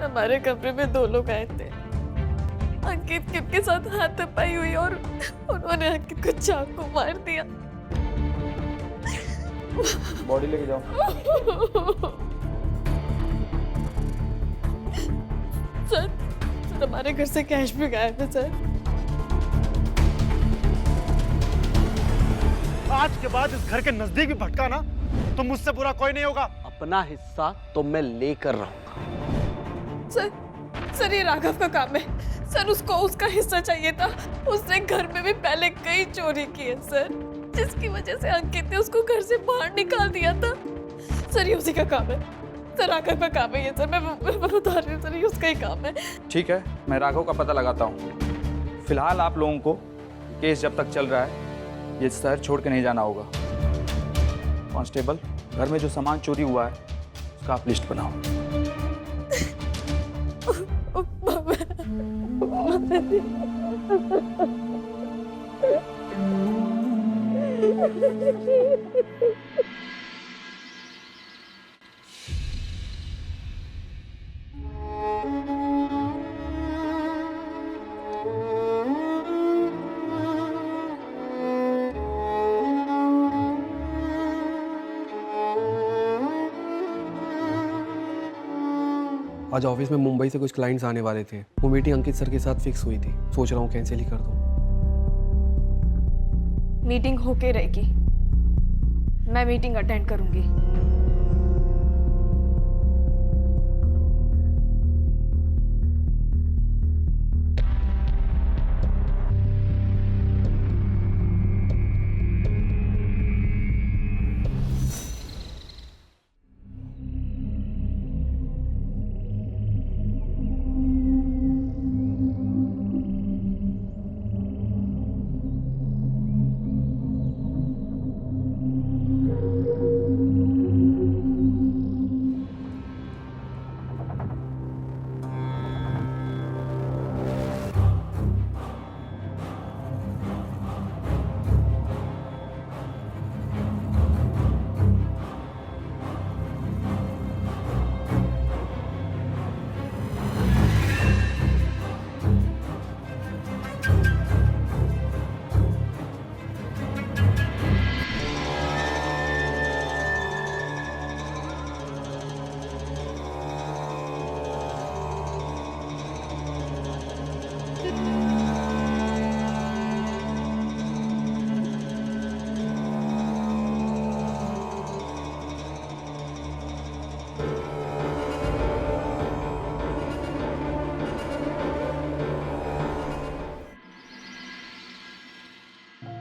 हमारे कमरे में 2 लोग आए थे। अंकित के साथ हाथ तपाई हुई और उन्होंने अंकित को चाकू मार दिया। बॉडी लेके जाओ। सर हमारे घर से कैश भी गायब है सर। आज के बाद इस घर के नजदीक भी भटका ना तो मुझसे बुरा कोई नहीं होगा। अपना हिस्सा तो मैं लेकर रहूंगा। सर ये राघव का काम है सर, उसको उसका हिस्सा चाहिए था। उसने घर में भी पहले कई चोरी की है सर, जिसकी वजह से अंकित ने उसको घर से बाहर निकाल दिया था। सर ये उसी का काम है सर, राघव का काम है ये सर। मैं बता रही हूँ सर, ये उसका ही काम है। ठीक है, मैं राघव का पता लगाता हूँ। फिलहाल आप लोगों को केस जब तक चल रहा है ये शहर छोड़ के नहीं जाना होगा। कांस्टेबल, घर में जो सामान चोरी हुआ है उसका आप लिस्ट बनाओ। आज ऑफिस में मुंबई से कुछ क्लाइंट्स आने वाले थे। वो मीटिंग अंकित सर के साथ फिक्स हुई थी। सोच रहा हूँ कैंसिल ही कर दूँ। मीटिंग होके रहेगी, मैं मीटिंग अटेंड करूंगी।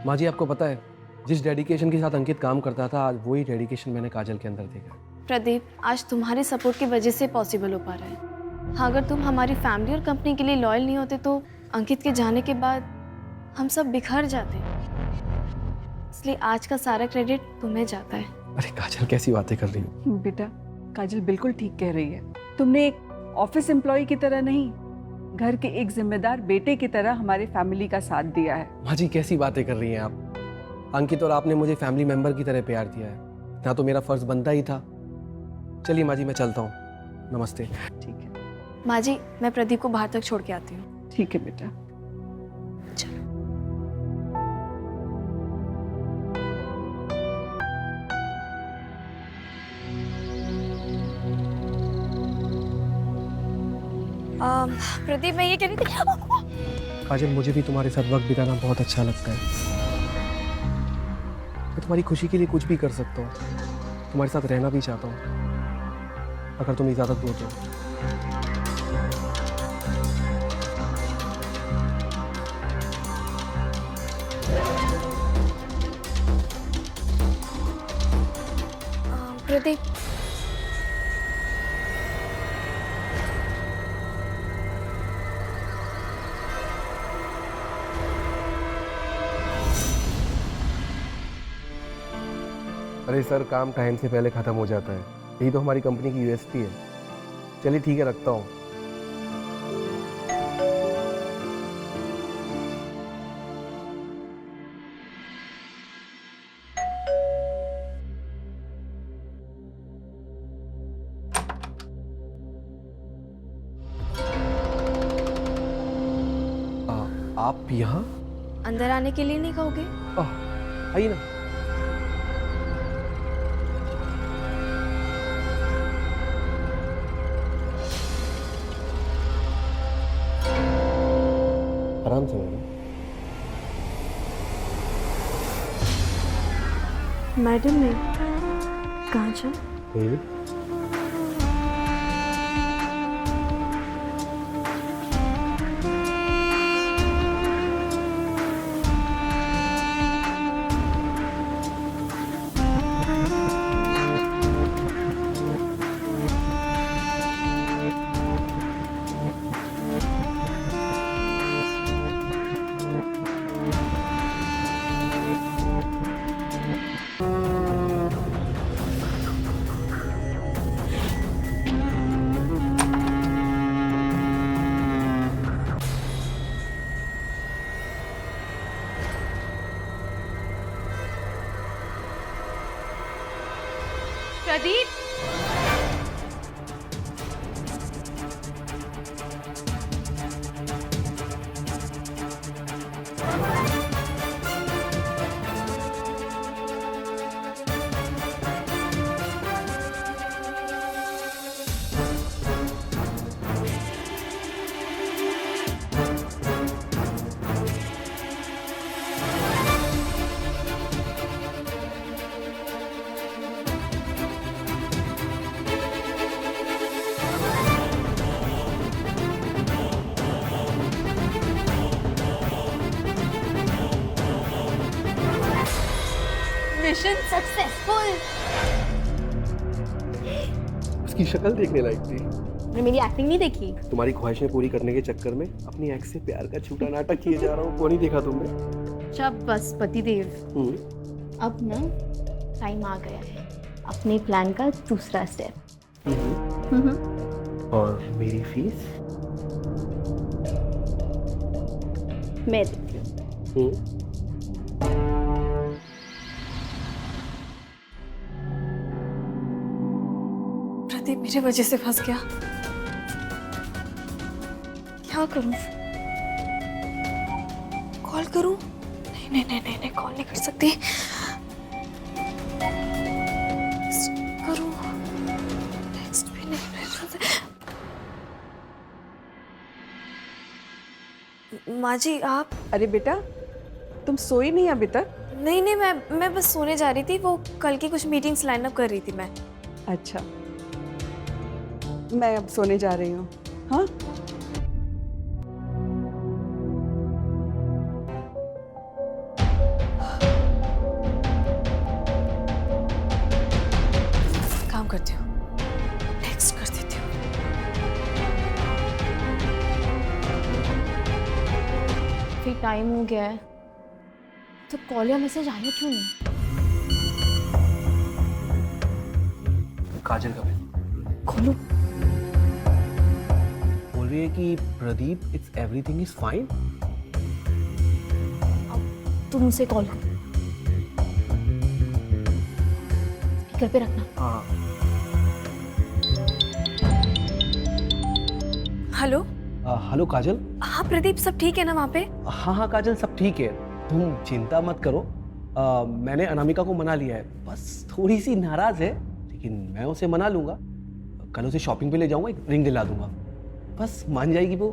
माँ जी, आपको पता है जिस डेडिकेशन के साथ अंकित काम करता था, आज वही डेडिकेशन मैंने काजल के अंदर देखा। प्रदीप, आज तुम्हारे सपोर्ट की वजह से पॉसिबल हो पा रहा है। हाँ, अगर तुम हमारी फैमिली और कंपनी के लिए लॉयल नहीं होते तो अंकित के जाने के बाद हम सब बिखर जाते। इसलिए आज का सारा क्रेडिट तुम्हें जाता है। अरे काजल, कैसी बातें कर रही हो? बेटा, काजल बिल्कुल ठीक कह रही है। तुमने एक ऑफिस एम्प्लॉय की तरह नहीं, घर के एक जिम्मेदार बेटे की तरह हमारे फैमिली का साथ दिया है। माँ जी कैसी बातें कर रही हैं आप? अंकित और आपने मुझे फैमिली मेंबर की तरह प्यार दिया है, ना तो मेरा फर्ज बनता ही था। चलिए माँ जी मैं चलता हूँ, नमस्ते। ठीक है माँ जी मैं प्रदीप को बाहर तक छोड़ के आती हूँ। ठीक है बेटा। प्रदीप मैं ये कह रही थी, काजल मुझे भी तुम्हारे साथ वक्त बिताना बहुत अच्छा लगता है। मैं तुम्हारी खुशी के लिए कुछ भी कर सकता हूँ, तुम्हारे साथ रहना भी चाहता हूँ अगर तुम इजाज़त दो तो। प्रदीप अरे सर काम टाइम से पहले ख़त्म हो जाता है, यही तो हमारी कंपनी की यूएसपी है। चलिए ठीक है रखता हूँ। आप यहाँ? अंदर आने के लिए नहीं कहोगे? आइए ना। आराम से मैडम ने कहाँ जा? Pradeep mission successful. उसकी शक्ल देखने लायक थी। मेरी एक्टिंग नहीं देखी? तुम्हारी ख्वाहिशें पूरी करने के चक्कर में अपनी एक्स से प्यार का झूठा नाटक किए जा रहा हूँ, वो नहीं देखा तुमने? शाबाश पतिदेव। अब ना टाइम आ गया है अपने प्लान का दूसरा स्टेप। और मेरी फीस? मैं देती हूँ। प्रदीप मेरे वजह से फंस गया, क्या करूं? कॉल करूं? नहीं कॉल नहीं कर सकती। करूं? टेक्स्ट भी नहीं कर सकती। माँ जी आप? अरे बेटा तुम सोई नहीं अभी तक? नहीं मैं बस सोने जा रही थी, वो कल की कुछ मीटिंग्स लाइन अप कर रही थी मैं। अच्छा मैं अब सोने जा रही हूँ। हाँ काम करती हूँ, टेक्स्ट कर देती हूँ। फिर टाइम हो गया है तो कॉल या मैसेज आया क्यों नहीं? काजल का खोलो। बोल रही है कि Pradeep it's everything is fine. तुम उसे कॉल करो, स्पीकर पे रखना। हाँ। हेलो। हेलो काजल। हाँ प्रदीप, सब ठीक है ना वहाँ पे? हाँ हाँ काजल, सब ठीक है, तुम चिंता मत करो। मैंने अनामिका को मना लिया है, बस थोड़ी सी नाराज है, लेकिन मैं उसे मना लूंगा। कल उसे शॉपिंग पे ले जाऊंगा, एक रिंग दिला दूंगा, बस मान जाएगी वो।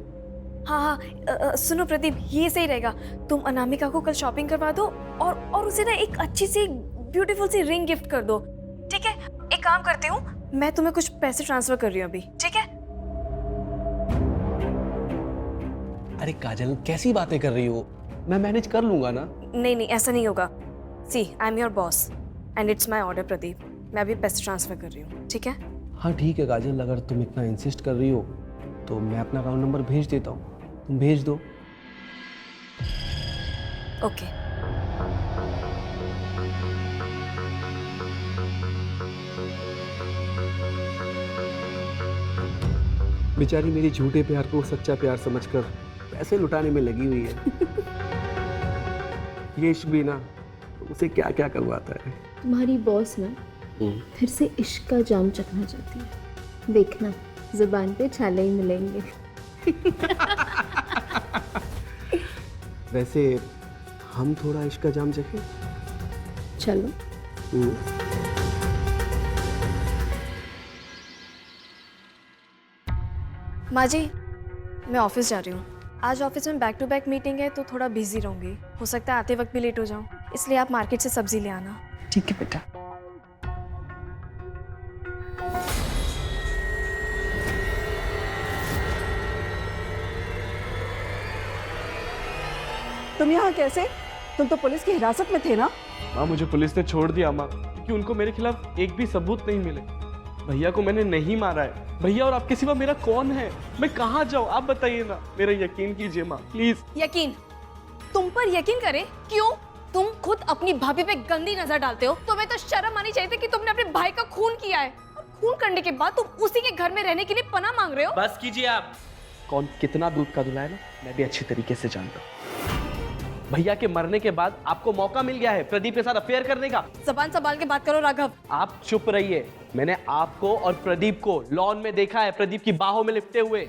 हाँ हाँ, सुनो प्रदीप, ये सही रहेगा। तुम अनामिका को कल शॉपिंग करवा दो और उसे ना एक अच्छी सी ब्यूटीफुल सी रिंग गिफ्ट कर दो, ठीक है? एक काम करती हूँ, मैं तुम्हें कुछ पैसे ट्रांसफर कर रही हूँ अभी, ठीक है? अरे काजल, कैसी बातें कर रही हो, मैं मैनेज कर लूंगा ना। नहीं नहीं, ऐसा नहीं होगा। See, I am your boss and it's my order Pradeep. मैं अभी पैसे ट्रांसफर कर रही हूँ, ठीक है? हाँ ठीक है काजल, अगर तुम इतना इंसिस्ट कर रही हो तो मैं अपना अकाउंट नंबर भेज देता हूँ, तुम भेज दो। ओके। बेचारी मेरी झूठे प्यार को सच्चा प्यार समझकर पैसे लुटाने में लगी हुई है। ये इश्क भी ना उसे क्या क्या करवाता है। तुम्हारी बॉस ना फिर से इश्क का जाम चखना चाहती है, देखना जुबान पे छाले ही मिलेंगे। वैसे हम थोड़ा इश्क का जाम चखें? चलो। माँ जी, मैं ऑफिस जा रही हूँ। आज ऑफिस में बैक टू बैक मीटिंग है तो थोड़ा बिजी रहूंगी, हो सकता है आते वक्त भी लेट हो जाऊँ, इसलिए आप मार्केट से सब्जी ले आना। ठीक है बेटा। तुम यहाँ कैसे? तुम तो पुलिस की हिरासत में थे ना? माँ, मुझे पुलिस ने छोड़ दिया माँ, क्योंकि उनको मेरे खिलाफ एक भी सबूत नहीं मिले। भैया को मैंने नहीं मारा है। भैया और आपके सिवा मेरा कौन है? मैं कहाँ जाऊँ, आप बताइए ना, मेरा यकीन कीजिए माँ, प्लीज। यकीन? तुम पर यकीन करे? क्यों? तुम खुद अपनी भाभी पे गंदी नजर डालते हो। तुम्हें तो शर्म आनी चाहिए थी कि तुमने अपने भाई का खून किया है, और खून करने के बाद तुम उसी के घर में रहने के लिए पनाह मांग रहे हो। बस कीजिए आप। कौन कितना दूध का धुला है ना, मैं भी अच्छी तरीके से जानता हूँ। भैया के मरने के बाद आपको मौका मिल गया है प्रदीप के साथ अफेयर करने का। जबान संभाल के बात करो राघव। आप चुप रहिए। मैंने आपको और प्रदीप को लॉन में देखा है, प्रदीप की बाहों में लिपटे हुए।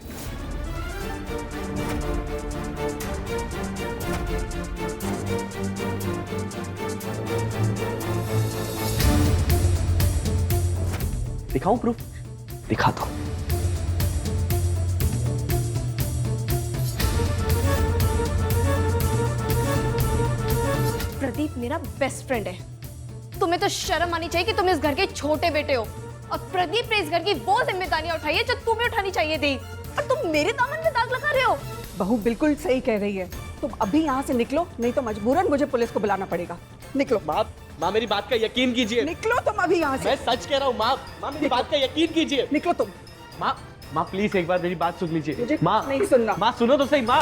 दिखाऊं प्रूफ? दिखाता हूं। प्रदीप मेरा बेस्ट फ्रेंड है। तुम्हें तो शर्म आनी चाहिए कि तुम इस घर के छोटे बेटे हो, और प्रदीप ने इस घर की वो जिम्मेदारियां उठाई है जो तुम्हें उठानी चाहिए थी, और तुम मेरे दामन में दाग लगा रहे हो। बहू बिल्कुल सही कह रही है, तुम अभी यहाँ से निकलो, नहीं तो मजबूरन मुझे पुलिस को बुलाना पड़ेगा। निकलो। माँ मेरी बात का यकीन कीजिए। निकलो तुम अभी यहाँ से। मैं सच कह रहा हूँ माँ मेरी बात का यकीन कीजिए। निकलो तुम। माँ प्लीज एक बार मेरी बात सुन लीजिए। माँ नहीं सुनना। माँ सुनो तो सही माँ।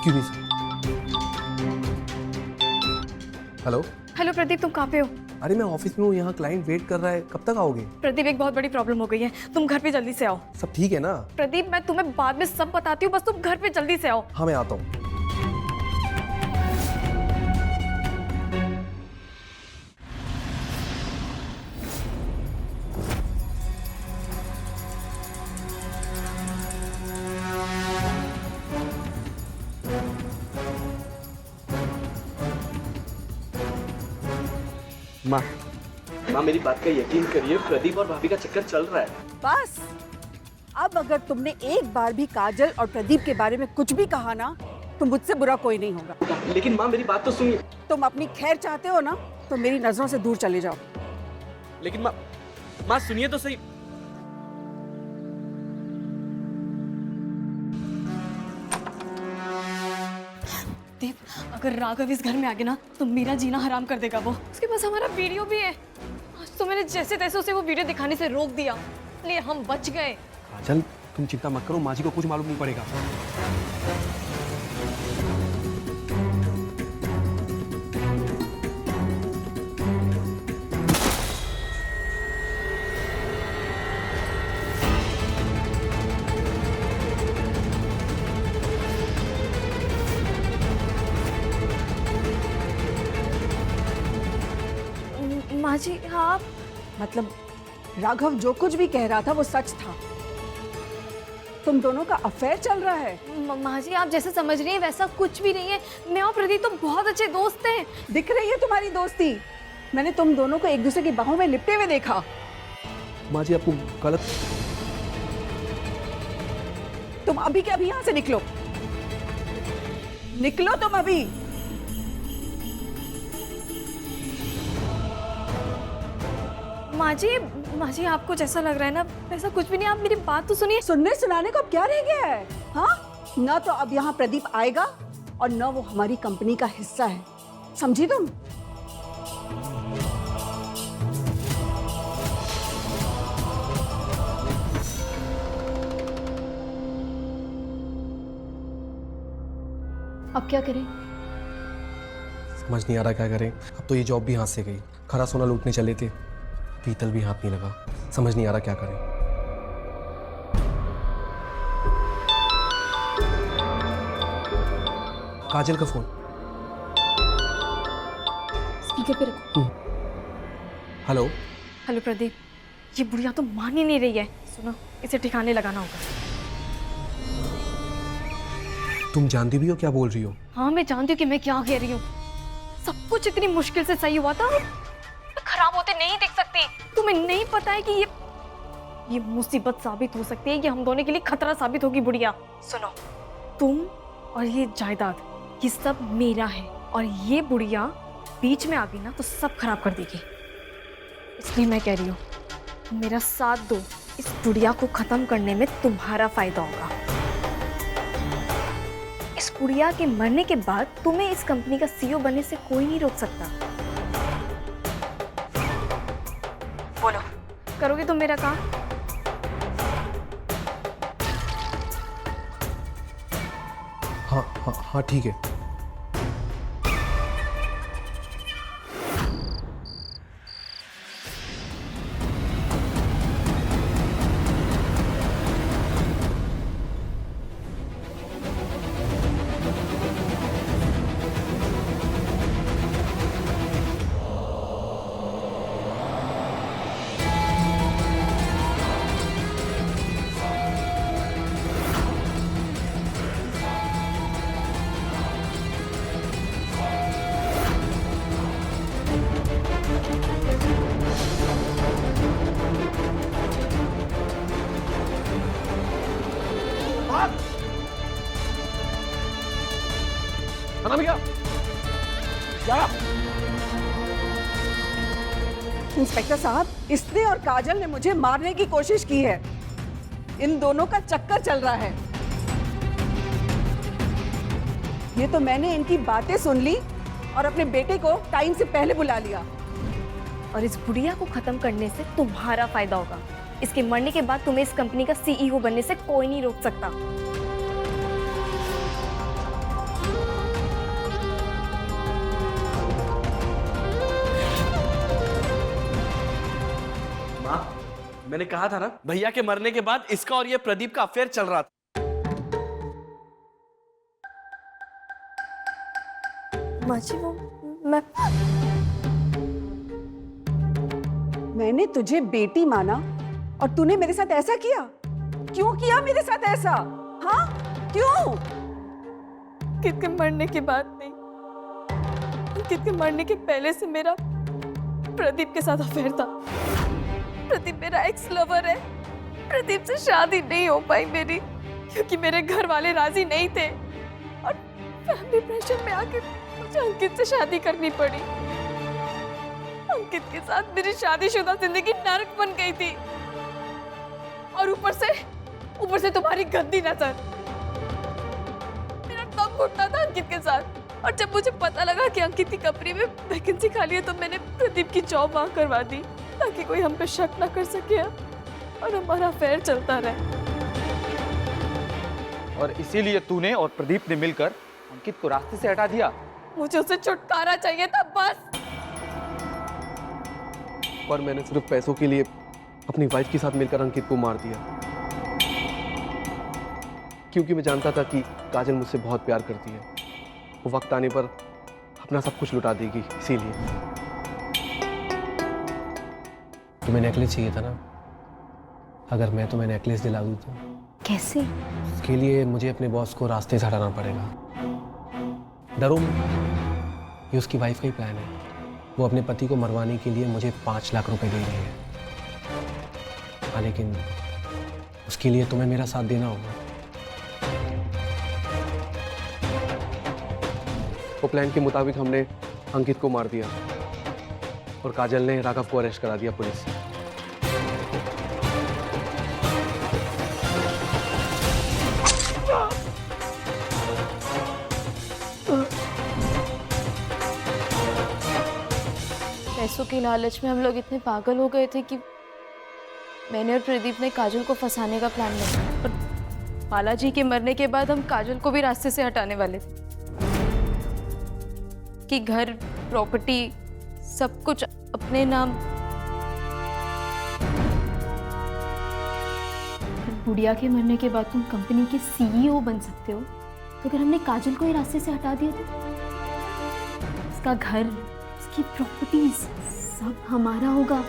क्यों नहीं? हेलो। हेलो प्रदीप, तुम कहाँ पे हो? अरे मैं ऑफिस में हूँ, यहाँ क्लाइंट वेट कर रहा है, कब तक आओगे? प्रदीप एक बहुत बड़ी प्रॉब्लम हो गई है, तुम घर पे जल्दी से आओ। सब ठीक है ना? प्रदीप मैं तुम्हें बाद में सब बताती हूँ, बस तुम घर पे जल्दी से आओ। हाँ मैं आता हूँ। माँ मेरी बात का यकीन करिए, प्रदीप और भाभी का चक्कर चल रहा है। बस अब अगर तुमने एक बार भी काजल और प्रदीप के बारे में कुछ भी कहा ना, तो मुझसे बुरा कोई नहीं होगा। लेकिन माँ मेरी बात तो सुनिए। तुम अपनी खैर चाहते हो ना, तो मेरी नजरों से दूर चले जाओ। लेकिन माँ सुनिए तो सही। दीप, अगर राघव इस घर में आ गया ना तो मेरा जीना हराम कर देगा वो। उसके पास हमारा वीडियो भी है। आज तो मैंने जैसे तैसे उसे वो वीडियो दिखाने से रोक दिया, इसलिए हम बच गए। काजल तुम चिंता मत करो, माँ जी को कुछ मालूम नहीं पड़ेगा। माँ जी आप मतलब राघव जो कुछ भी कह रहा था वो सच था। तुम दोनों का अफेयर चल रहा है। माँ जी आप जैसे समझ रही हैं वैसा कुछ भी नहीं है। मैं और प्रदीप तो बहुत अच्छे दोस्त हैं। दिख रही है तुम्हारी दोस्ती। मैंने तुम दोनों को एक दूसरे की बाहों में लिपटे हुए देखा। माँ जी आपको गलत। तुम अभी के अभी यहाँ से निकलो, निकलो तुम अभी। माँ जी आपको जैसा लग रहा है ना वैसा कुछ भी नहीं। आप मेरी बात तो सुनिए। सुनने सुनाने को अब क्या रह गया है? हाँ, ना तो अब यहाँ प्रदीप आएगा और ना वो हमारी कंपनी का हिस्सा है, समझी तुम? अब क्या करें? समझ नहीं आ रहा क्या करें। अब तो ये जॉब भी हाथ से गई, खरा सोना लूटने चले थे, पीतल भी हाथ नहीं लगा। समझ नहीं आ रहा क्या करें। काजल का फोन। स्पीकर पे रखो। हेलो। हेलो प्रदीप, ये बुढ़िया तो मान ही नहीं रही है। सुनो, इसे ठिकाने लगाना होगा। तुम जानती भी हो क्या बोल रही हो? हाँ मैं जानती हूँ कि मैं क्या कह रही हूँ। सब कुछ इतनी मुश्किल से सही हुआ था, खराब होते नहीं देख सकती। तुम्हें नहीं पता है कि ये मुसीबत साबित हो सकती है, ये हम दोनों के लिए खतरा साबित होगी। बुढ़िया सुनो, तुम और ये जायदाद ये सब मेरा है, और ये बुढ़िया बीच में आ गई ना तो सब खराब कर देगी। इसलिए मैं कह रही हूँ मेरा साथ दो, इस बुढ़िया को खत्म करने में तुम्हारा फायदा होगा। इस बुढ़िया के मरने के बाद तुम्हें इस कंपनी का सीईओ बनने से कोई नहीं रोक सकता। बोलो, करोगे तुम मेरा काम? हाँ हाँ हाँ ठीक है। इंस्पेक्टर साहब, इसने और काजल ने मुझे मारने की कोशिश की है। इन दोनों का चक्कर चल रहा है। ये तो मैंने इनकी बातें सुन ली और अपने बेटे को टाइम से पहले बुला लिया। और इस बुढ़िया को खत्म करने से तुम्हारा फायदा होगा। इसके मरने के बाद तुम्हें इस कंपनी का सीईओ बनने से कोई नहीं रोक सकता। मैंने कहा था ना, भैया के मरने के बाद इसका और ये प्रदीप का अफेयर चल रहा था। माची वो मैंने तुझे बेटी माना और तूने मेरे साथ ऐसा किया। क्यों किया मेरे साथ ऐसा? हाँ क्यों? अंकित के मरने के बाद नहीं, अंकित के मरने के पहले से मेरा प्रदीप के साथ अफेयर था। प्रदीप मेरा एक्स लवर है। प्रदीप से शादी नहीं हो पाई मेरी, क्योंकि मेरे घर वाले राजी नहीं थे और फैमिली प्रेशर में आके मुझे अंकित से शादी करनी पड़ी। अंकित के साथ मेरी शादीशुदा जिंदगी नरक बन गई थी और ऊपर से तुम्हारी गंदी नजर। मेरा दम घुटना था अंकित के साथ, और जब मुझे पता लगा कि अंकित की कंपनी में वैकेंसी खाली है तो मैंने प्रदीप की जॉब वहां करवा दी ताकि कोई हम पे शक ना कर सके और हमारा अफेयर चलता रहे। और इसीलिए तूने और प्रदीप ने मिलकर अंकित को रास्ते से हटा दिया। मुझे उससे छुटकारा चाहिए था बस। पर मैंने सिर्फ पैसों के लिए अपनी वाइफ के साथ मिलकर अंकित को मार दिया, क्योंकि मैं जानता था कि काजल मुझसे बहुत प्यार करती है। वो वक्त आने पर अपना सब कुछ लुटा देगी, इसीलिए। तुम्हें नेकलेस चाहिए था ना? अगर मैं तुम्हें नेकलेस दिला दूं तो? कैसे? उसके लिए मुझे अपने बॉस को रास्ते से हटाना पड़ेगा। डरो मत, ये उसकी वाइफ का ही प्लान है। वो अपने पति को मरवाने के लिए मुझे 5 लाख रुपए दे रही है। हाँ, लेकिन उसके लिए तुम्हें मेरा साथ देना होगा। वो प्लान के मुताबिक हमने अंकित को मार दिया और काजल ने राघव को अरेस्ट करा दिया पुलिस से। पैसों के लालच में हम लोग इतने पागल हो गए थे कि मैंने और प्रदीप ने काजल को फंसाने का प्लान बनाया। और बालाजी के मरने के बाद हम काजल को भी रास्ते से हटाने वाले थे कि घर, प्रॉपर्टी, सब कुछ अपने नाम। गुड़िया के मरने के बाद तुम कंपनी के सीईओ बन सकते हो, तो अगर हमने काजल को ही रास्ते से हटा दिया तो उसका घर, उसकी प्रॉपर्टीज सब हमारा होगा।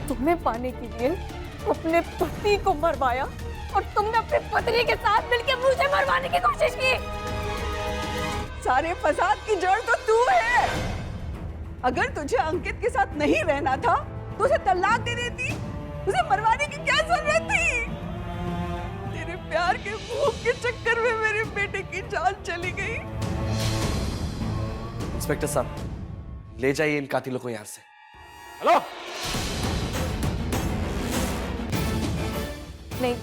तुम्हें पाने के लिए अपने पति को मरवाया और तुमने अपनी पत्नी के साथ मिलकर मुझे मरवाने की कोशिश की। सारे फसाद की जड़ तो तू है। अगर तुझे अंकित के साथ नहीं रहना था तो उसे तलाक दे देती। उसे मरवाने की क्या जरूरत थी? तेरे प्यार के भूख के चक्कर में मेरे बेटे की जान चली गई। इंस्पेक्टर साहब, ले जाइए इन कातिलों को यहाँ से। हेलो, नहीं